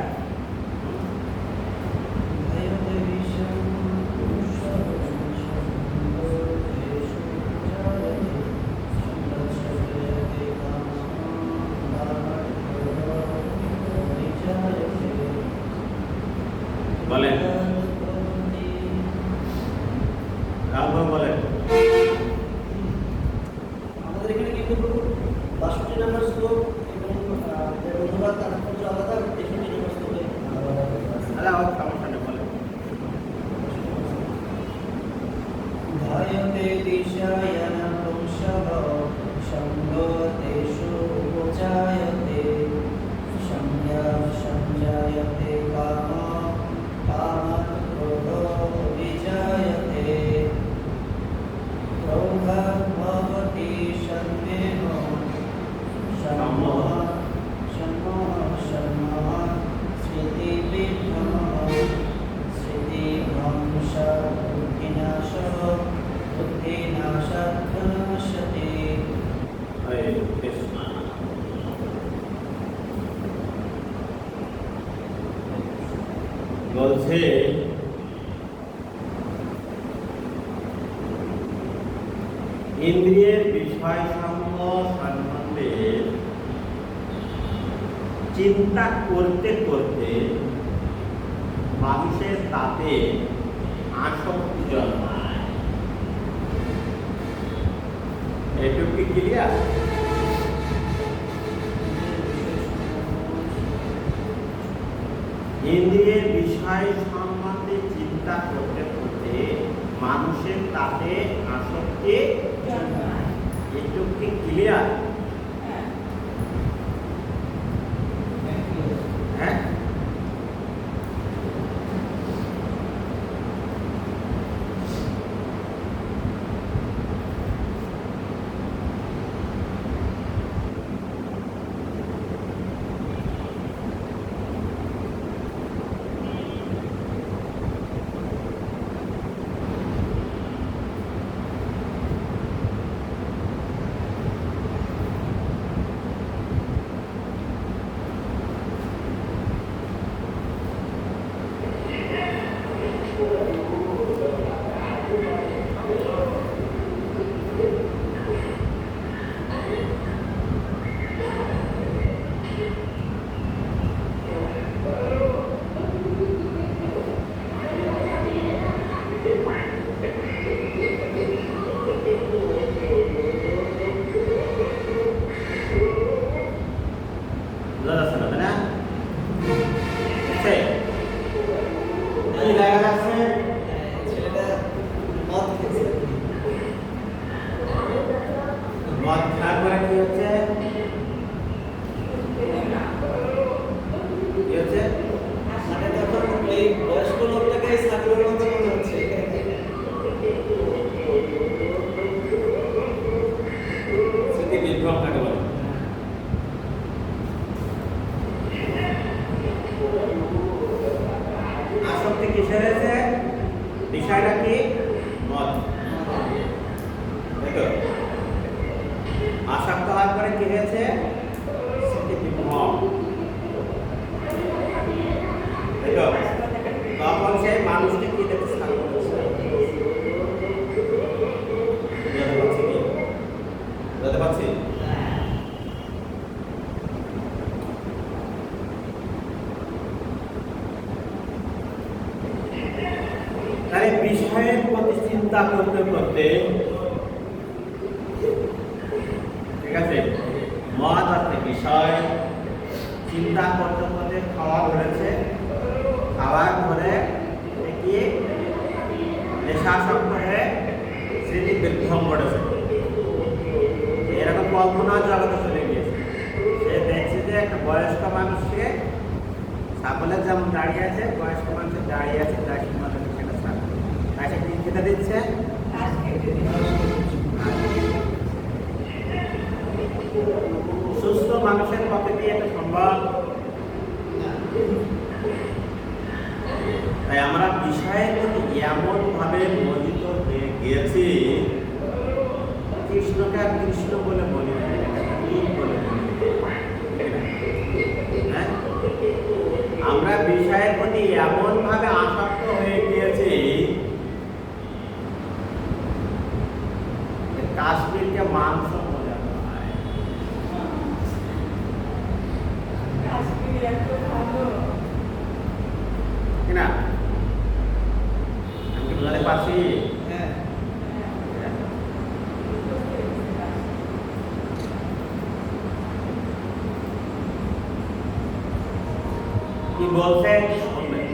Speaker 1: বলেন রাম বলেন।
Speaker 2: আমাদের এখানে কিন্তু 62 নম্বর শ্লোক এবং অনুবাদ তাৎপর্য আলাদা, 63 নম্বর শ্লোকে
Speaker 1: আলাদা সমস্যা নেই, বলেন।
Speaker 2: ধায়তে দিশায়ন পুংসঃ সঙ্গতেষু উপজায়তে সংজায়তে কামः কামাৎ ক্রোধ বিজায়তে ক্রোধः ভবতি সম্মোহः সম্মোহাत् স্মৃতিবিভ্রমः স্মৃতিভ্রংশः বুদ্ধিনাशात् প্রনাশতে।
Speaker 1: হরে কৃষ্ণ। বলছে ইন্দ্রিয়ের বিষয়সমূহ সম্বন্ধে চিন্তা করতে করতে মানুষের তাতে আসক্তি জন্মায়। এটুকু কি ক্লিয়ার? ইন্দ্রিয়ের বিষয় সম্বন্ধে চিন্তা করতে করতে মানুষের তাতে আসক্তি জন্মায়। এটুকু কি ক্লিয়ার? হ্যাঁ, বোঝা যাচ্ছে না, তাই না? বুঝছে? কি দেখা যাচ্ছে?
Speaker 2: ছেলেটা মদ খেয়েছে।
Speaker 1: মদ খাওয়ার পরে কি হচ্ছে? কি হচ্ছে?
Speaker 2: মানে তখন এই বয়স্ক লোকটাকে ছাগলের মতো মনে হচ্ছে।
Speaker 1: স্মৃতি বিভ্রম কাকে বলে? আসক্তি কিসের হয়েছে? বিষয়টা কি? মদ। তাই তো? আসক্ত হওয়ার পরে কি হয়েছে? স্মৃতি বিভ্রম। তাই তো? তখন সেই মানুষকে কি দেখতে ছাগল বলছে? বুঝতে পারছি কি? বুঝতে পারছি? তাহলে বিষয়ের প্রতি চিন্তা করতে করতে, ঠিক আছে, মদ অর্থে বিষয়, চিন্তা করতে করতে খাওয়া ধরেছে, খাওয়ার পরে কি নেশাসক্ত হয়ে স্মৃতি বিভ্রম করেছে, এরকম কল্পনা জগতে চলে গিয়েছে। সে দেখছে যে একটা বয়স্ক মানুষকে, ছাগলের যেমন দাঁড়িয়ে আছে, বয়স্ক মানুষের দাঁড়িয়ে আছে, তার সমাজে সেটা ছাগল তাকে কি খেতে দিচ্ছে? সুস্থ মানুষের পক্ষে কি এটা সম্ভব? তাই আমরা বিষয়ের প্রতি এমন ভাবে মোহিত হয়ে গিয়েছি, কৃষ্ণকে আর কৃষ্ণ বলে বলি না, কি বলে বলি? হ্যাঁ? আমরা বিষয়ের প্রতি এমন ভাবে আসক্ত হয়ে গিয়েছি, যে কাশ্মীরকে মাংস মনে হয়। কি না? আমি কি বোঝাতে পারছি?
Speaker 2: হ্যাঁ।
Speaker 1: কি বলছে শুনবেন।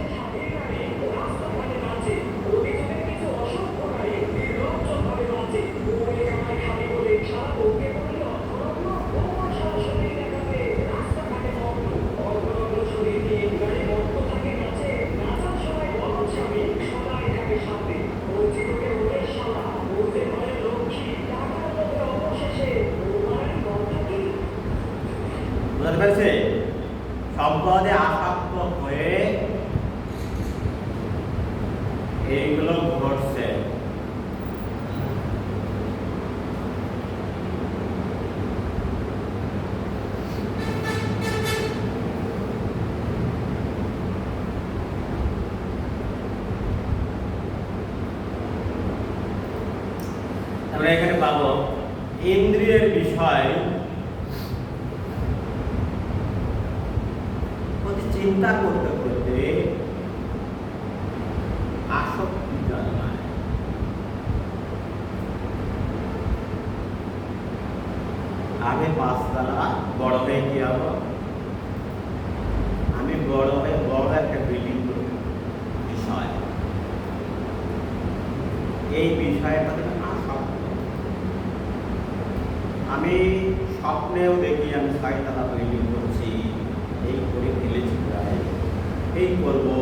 Speaker 1: বুঝতে পেরেছে? সম্পদে আসক্ত হয়ে এইগুলো ঘটছে। আমরা এখানে পাবো ইন্দ্রিয়ের বিষয় চিন্তা করতে করতে আসক্তি জন্মায়। আমি পাঁচতলা বড় হয়ে কি হবো? আমি বড় হয়ে বড় একটা বিল্ডিং করব, বিষয়, এই বিষয়টা আসক্ত। আমি স্বপ্নেও দেখি আমি 6 তলা বিল্ডিং করছি, এই করে ফেলেছি প্রায়, এই করবো,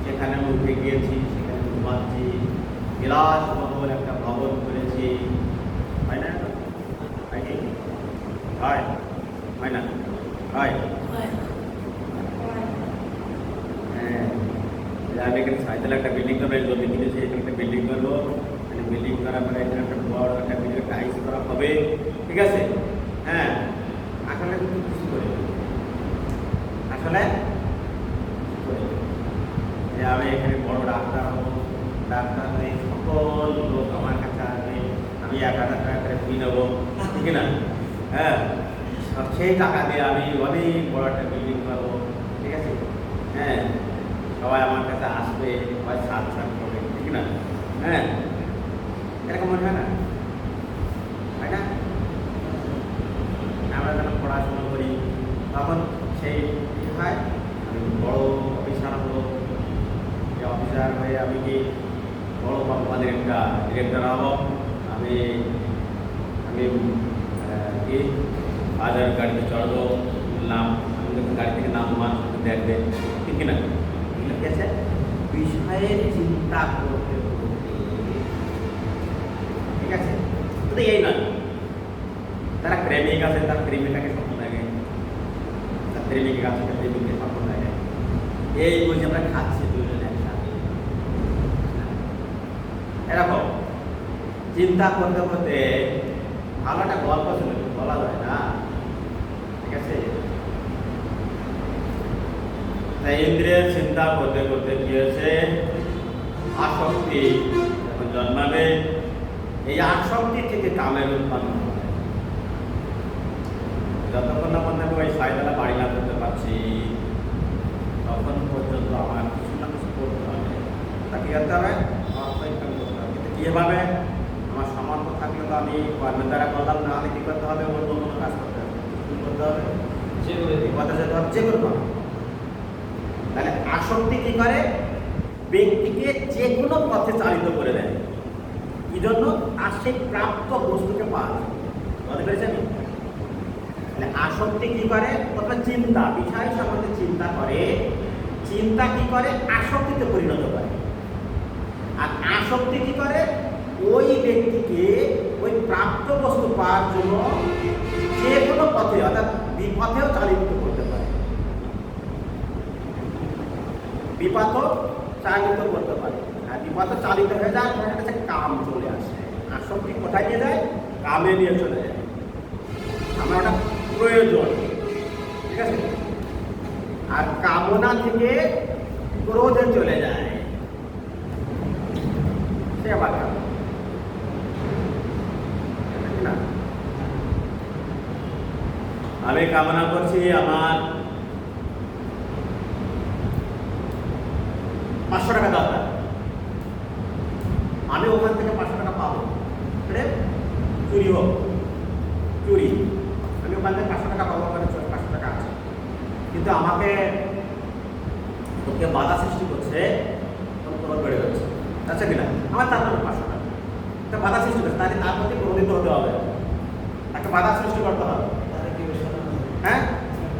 Speaker 1: সেখানে উঠে গিয়েছি, সেখানে ঘুমাচ্ছি, বিলাসবহুল একটা ভবন করেছি, হয় না? হয় হয় না? হয়। হ্যাঁ, আমি এখানে 6 তলা একটা বিল্ডিং করবো, জমি কিনেছি, এখানে একটা বিল্ডিং করবো, বিল্ডিং করার পরে এখানে একটা বড় একটা বিল্ডিং টাইলস করা হবে, ঠিক আছে? হ্যাঁ, আসলে কিন্তু কিছু করে আসলে যে আমি এখানে বড় ডাক্তার হবো, ডাক্তার হয়ে সকল লোক আমার কাছে আসবে, আমি 1,000 টাকা করে ফি নেবো, ঠিক না? হ্যাঁ, সেই টাকা দিয়ে আমি অনেক বড় একটা বিল্ডিং পাবো, ঠিক আছে? হ্যাঁ, সবাই আমার কাছে আসবে, সবাই সাত করবে, ঠিক না? হ্যাঁ, এরকম মনে হয় না? হয় না? আমরা যখন পড়াশোনা করি তখন সেই কী হয়, আমি বড় অফিসার হবো, যে অফিসার হয়ে আমি কি বড় কোম্পানির একটা ডিরেক্টর হবো, আমি আমি কি বাজার গাড়িতে চড়বো, নাম আমি যখন গাড়ি থেকে নাম মানুষ দেখবে, ঠিক কিনা? এগুলো কি আছে, বিষয়ের চিন্তা করতে করতে, ঠিক আছে? শুধু এই নয়, যারা প্রেমিক আছে তার প্রেমিকাকে স্বপ্ন দেখে, তার প্রেমিকা আছে তার প্রেমিককে স্বপ্ন দেখে, এই বুঝে আমরা খাচ্ছি দুজনে একসাথে। এরকম চিন্তা করতে করতে ভালো একটা গল্প শুনে বলা যায় না, ঠিক আছে? তাই ইন্দ্রিয়ের চিন্তা করতে করতে কি হয়েছে, আসক্তি যখন জন্মাবে, এই আসক্তি থেকে কামের উৎপন্ন হবে। যতক্ষণ না পর্যন্ত ওই সাইডালা বাড়ি না করতে পারছি, তখন পর্যন্ত আমার কিছু না কিছু করতে হবে। তা কি করতে হবে? অর্থ ইনকাম করতে হবে। কিন্তু কীভাবে? আমার সামর্থ্য থাকলে তো আমি কর্মের দ্বারা করলাম, না হলে কী করতে হবে? অন্য কোনো কাজ করতে হবে। কী করতে হবে? যে করে বিপদে যেতে হবে, যে করতে হবে। তাহলে আসক্তি কী করে? ব্যক্তিকে যে কোনো পথে চালিত করে দেয়। কি জন্য? আর সেই প্রাপ্ত বস্তুকে পাওয়া যায়। বুঝতে পেরেছেন? মানে আসক্তি কি করে? প্রথমে চিন্তা, বিষয় সম্বন্ধে চিন্তা করে, চিন্তা কি করে? আসক্তিতে পরিণত করে। আর আসক্তি কি করে? ওই ব্যক্তিকে ওই প্রাপ্ত বস্তু পাওয়ার জন্য যে কোনো পথে, অর্থাৎ বিপথেও চালিত করতে পারে, বিপথ চালিত করতে পারে। আর বিপথ চালিত হয়ে যায়, তার কাছে কাম চলে আসে। আসক্তি কোথায় নিয়ে যায়? কামে নিয়ে চলে যায়। আমার ওটা প্রয়োজন, ঠিক আছে? আর কামনা থেকে ক্রোধে চলে যায়, সে আবার না। আমি কামনা করছি আমার 500 টাকা দরকার, আমি ওখান থেকে 500 টাকা পাবো, চুরি হোক, চুরি, আমি ওখান থেকে 500 টাকা পাবো, মানে 500 টাকা আছে, কিন্তু আমাকে ওকে বাধা সৃষ্টি করছে, তোমার বেড়ে যাচ্ছে, আচ্ছা কিনা? আমার তারপরে 500 টাকা তা বাধা সৃষ্টি করছে, তাহলে তার প্রতি প্রণোদিত হতে হবে, তাকে বাধা সৃষ্টি করতে হবে। হ্যাঁ,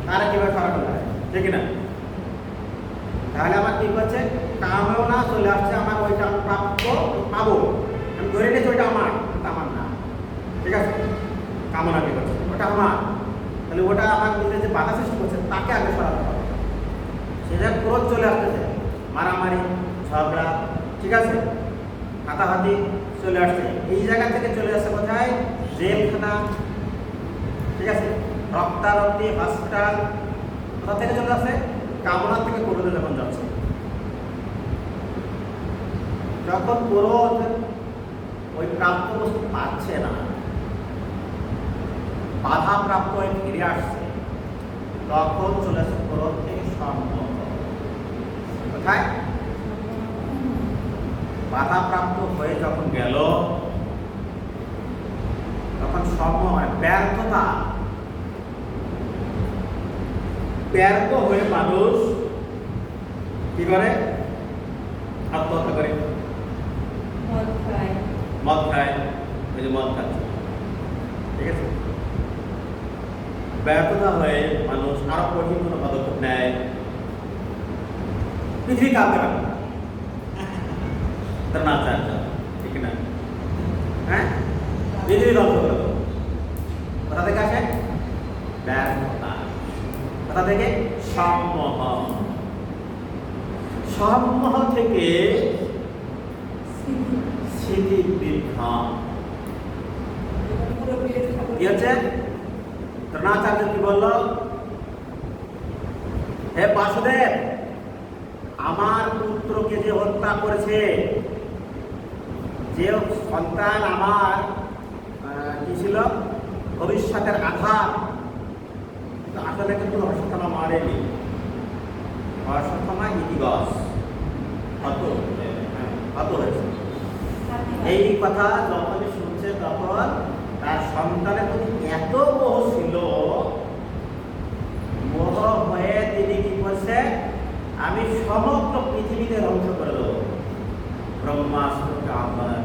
Speaker 1: তারা কীভাবে সরানো যায়, ঠিক না? তাহলে আমার কি করছে? কামনা চলে আসছে, আমার ওইটা প্রাপ্য পাবো, আমি ধরে নিয়েছি ওইটা আমার, কিন্তু আমার না, ঠিক আছে? কামনা কি করছে? ওটা আমার, তাহলে ওটা আমার নিজে যে বাধা সৃষ্টি করছে তাকে আগে সরাতে হবে। সেটা ক্রোধ চলে আসতেছে, মারামারি, ঝগড়া, ঠিক আছে, হাতাহাতি চলে আসছে। এই জায়গা থেকে চলে আসছে কোথায়? জেলখানা, ঠিক আছে, রক্তারক্তি, হসপিটাল, কোথা থেকে চলে আসছে? কামনা থেকে ক্রোধে যখন যাচ্ছে। যখন ক্রোধ ওই প্রাপ্ত বস্তু পাচ্ছে না, বাধা প্রাপ্ত হয়ে ফিরে আসছে, তখন চলে আসছে ক্রোধ থেকে সম্মোহ। কোথায়? বাধা প্রাপ্ত হয়ে যখন গেল, তখন সম্মোহ মানে ব্যর্থতা, ব্যর্থ হয়ে মানুষ কি করে? আত্মহত্যা করে, মদ খায়, ওই যে মদ খাচ্ছে, ঠিক আছে? ব্যর্থতা হয়ে মানুষ আরো কঠিন কোনো পদক্ষেপ নেয়, পৃথিবী কাঁপতে পারে তার না চায়, ঠিক না? হ্যাঁ, পৃথিবী ধ্বংস করে দেবো। কোথা থেকে আসে? ব্যর্থতা। কোথা থেকে? সম্মোহ। সম্মোহ থেকে স্মৃতিবিভ্রম। কি হচ্ছে? দ্রোণাচার্য কি বলল? হে বাসুদেব, আমার পুত্রকে যে হত্যা করেছে, যে সন্তান আমার কি ছিল ভবিষ্যতের আধার, কিন্তু আসলে কিন্তু অশ্বত্থামা মারেনি। অশ্বত্থামা ইতিবাস হত হয়েছে। এই কথা যখনই শুনছে তখন তার সন্তানের প্রতি এত মোহ ছিল, মোহ হয়ে তিনি কি করছে, আমি সমগ্র পৃথিবীতে ধ্বংস করে দেবো। ব্রহ্মাস্ত্রকে আমার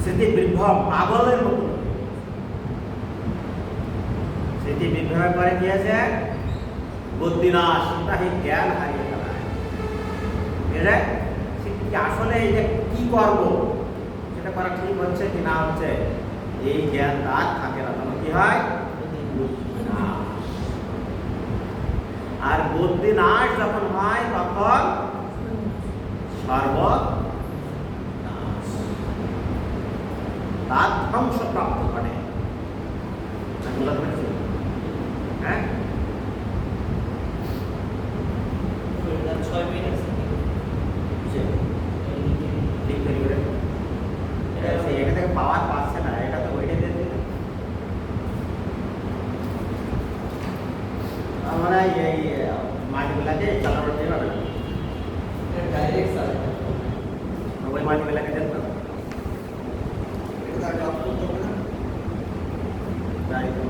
Speaker 1: স্মৃতি বিভ্রম পাগলের মতো স্মৃতি বিভ্রম করে গিয়েছে, বুদ্ধিনাশ, তাই জ্ঞান হারিয়ে ফেলায়। আসলে এই যে কি করব সেটা করা ঠিক হচ্ছে কি না হচ্ছে, এই জ্ঞান তার থাকে না, তখন কি হয়, আর বুদ্ধি নাশ যখন হয় তখন সর্বনাশ, তার ধ্বংসপ্রাপ্ত ঘটে। হ্যাঁ,
Speaker 2: 6 মিনিট
Speaker 1: এটা থেকে পাওয়ার পাচ্ছে না, এটা তো ওইটা দিয়ে দিল। আমরা এই মাটিগুলাকে চালানো যাবে না,
Speaker 2: ডাইরেক্ট
Speaker 1: ওই মাটিগুলাকে দেন তো,
Speaker 2: এটা ড্রপ করতে হবে না,
Speaker 1: তাই তো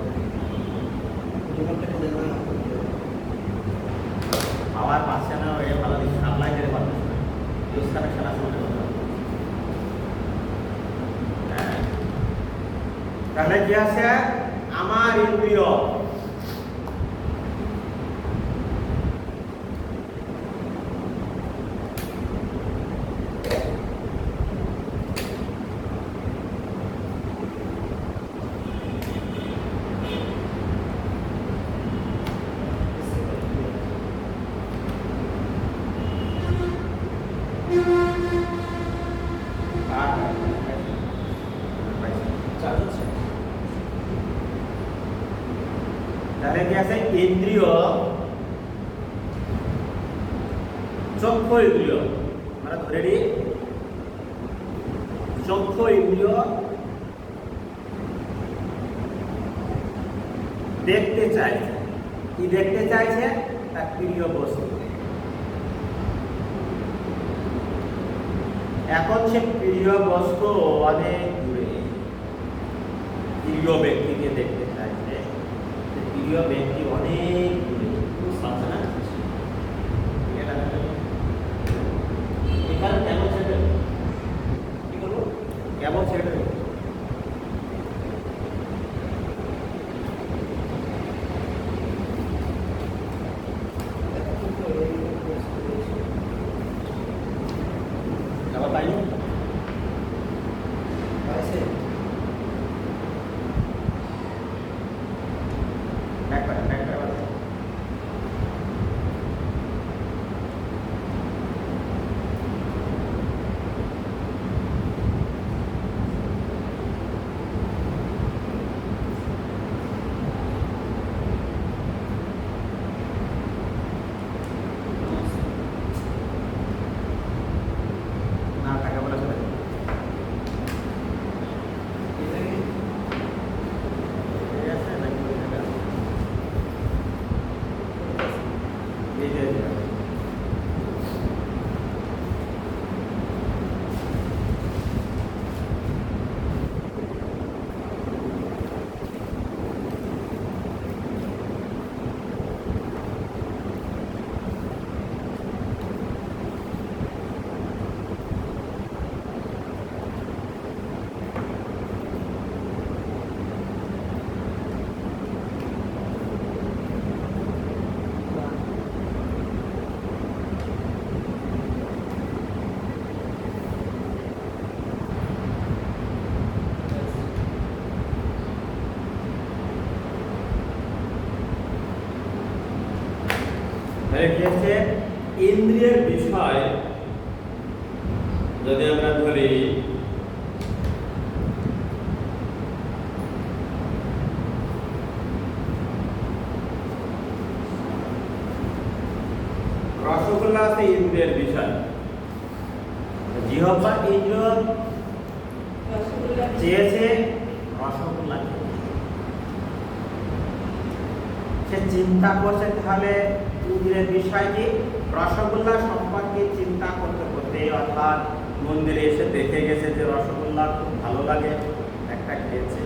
Speaker 2: জীবনটাকে দেবে না।
Speaker 1: পাওয়ার পাচ্ছে না, ওই ভালো দিকে সাপ্লাই দিতে পারতেছে না, ইউজ কানেকশন আছে মনে করতে হবে। তাহলে কি আছে, আমার ইন্দ্রিয় তাহলে কি আছে, ইন্দ্রিয়, চক্ষু ইন্দ্রিয়, আমরা ধরে নিই চক্ষু ইন্দ্রিয় দেখতে চাইছে। কি দেখতে চাইছে, তার প্রিয় বস্তু। এখন সে প্রিয় বস্তু অনেক দূরে, প্রিয় ব্যক্তিকে দেখতে চাইছে, প্রিয় ব্যক্তি অনেক দূরে, বুঝতে না? এখানে কেমন ছেড়ে, কি করবো, কেমন ছেড়ে আবার পাইনি,
Speaker 2: পাইছে
Speaker 1: ব্যাক করে আবার। না টাকা বলা চলে, ঠিক আছে নাকি এই যে ইন্দ্রিয়ের বিষয় যদি আমরা ধরি, রসগোল্লা রসগোল্লা আছে ইন্দ্রিয়ের বিষয়। জিহ্বা ইন্দ্রিয় চেয়েছে রসগোল্লা খেতে। সে চিন্তা করছে তাহলে ইন্দ্রিয়ের বিষয় কি? রসগোল্লা সম্পর্কে চিন্তা করতে করতে, অর্থাৎ মন্দিরে এসে দেখে গেছে যে রসগোল্লা খুব ভালো লাগে, একটা খেয়েছে,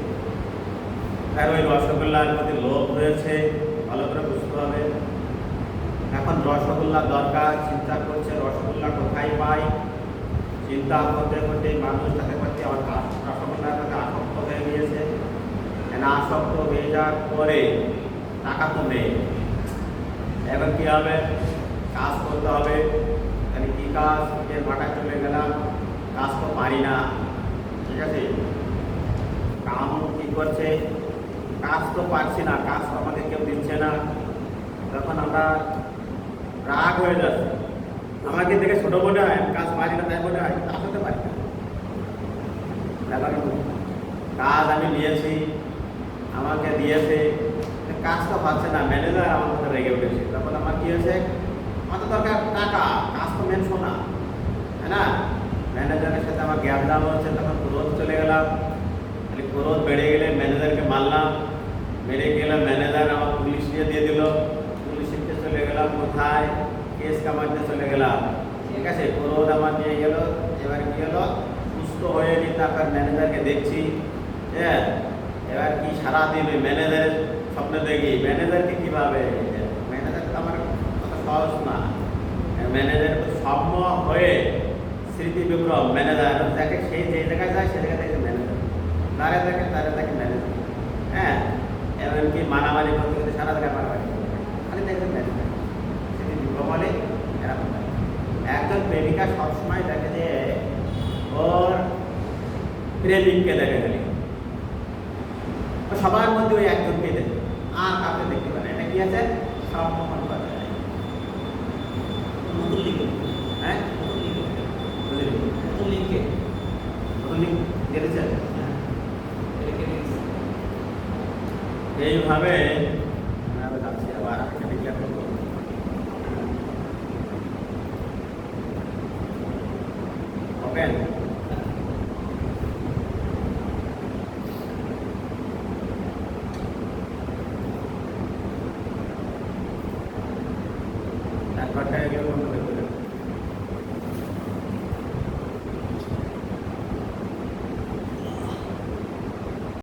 Speaker 1: তার ওই রসগোল্লার প্রতি লোভ হয়েছে, ভালো করে বুঝতে হবে। এখন রসগোল্লা দরকার, চিন্তা করছে রসগোল্লা কোথায় পাই। চিন্তা করতে করতে মানুষ তাকে করতে রসগোল্লার প্রতি আসক্ত হয়ে গিয়েছে। আসক্ত হয়ে যাওয়ার পরে টাকা তো নেই, এবার কি হবে? কাজ করতে হবে। তাহলে কি কাজ? এর ভাটায় চলে গেলাম, কাজ তো পারি না, ঠিক আছে। কাম কি করছে? কাজ তো পারছি না, কাজ তো আমাদের কেউ দিচ্ছে না। তখন আমরা রাগ হয়ে যাচ্ছে, আমাকে দেখে ছোট মনে হয়, কাজ পারি না তাই মনে হয়, কাজ হতে পারি না। কাজ আমি নিয়েছি, আমাকে দিয়েছে, কাজ তো পাচ্ছে না, ম্যানেজার আমার কথা রেগে উঠেছে। তখন আমার কি হয়েছে? আমার তো দরকার টাকা, কাজ তো মেন শোনা, তাই না? ম্যানেজারের সাথে আমার গ্যাপ দাম হচ্ছে, তখন ক্রোধ চলে গেলাম। তাহলে ক্রোধ বেড়ে গেলে ম্যানেজারকে মারলাম, মেরে গেলাম, ম্যানেজার আমার পুলিশ দিয়ে দিল, পুলিশকে চলে গেলাম কোথায়? কেস কামাতে চলে গেলাম, ঠিক আছে। ক্রোধ আমার নিয়ে গেল, এবার কি হলো? সুস্থ হয়ে নি, তারপর ম্যানেজারকে দেখছি, হ্যাঁ। এবার কি সারাদিন ওই ম্যানেজারের স্বপ্ন দেখি, ম্যানেজারকে কীভাবে, ম্যানেজার তো আমার কত সহজ না। ম্যানেজার স্বপ্ন হয়ে স্মৃতি বিভ্রম, ম্যানেজার যাকে সেই যে জায়গায় যায় সে জায়গায় দেখে ম্যানেজার, তারে দেখে ম্যানেজার, হ্যাঁ। এমনকি মারামারি করতে করতে সারা জায়গায় মারামারি খালি দেখবেন ম্যানেজার, স্মৃতি বিভ্রম হলে এরকম। একজন প্রেমিকা সবসময় দেখে যে ওর প্রেমিককে দেখে গেলে সবার মধ্যে ওই একজনকে দেখে, আর কাউকে দেখতে পারে। এটা কি আছে? সব প্রমাণ করা যায়। হ্যাঁ, এইভাবে যাচ্ছি। আবার ওপেন তারপরটা এগুলো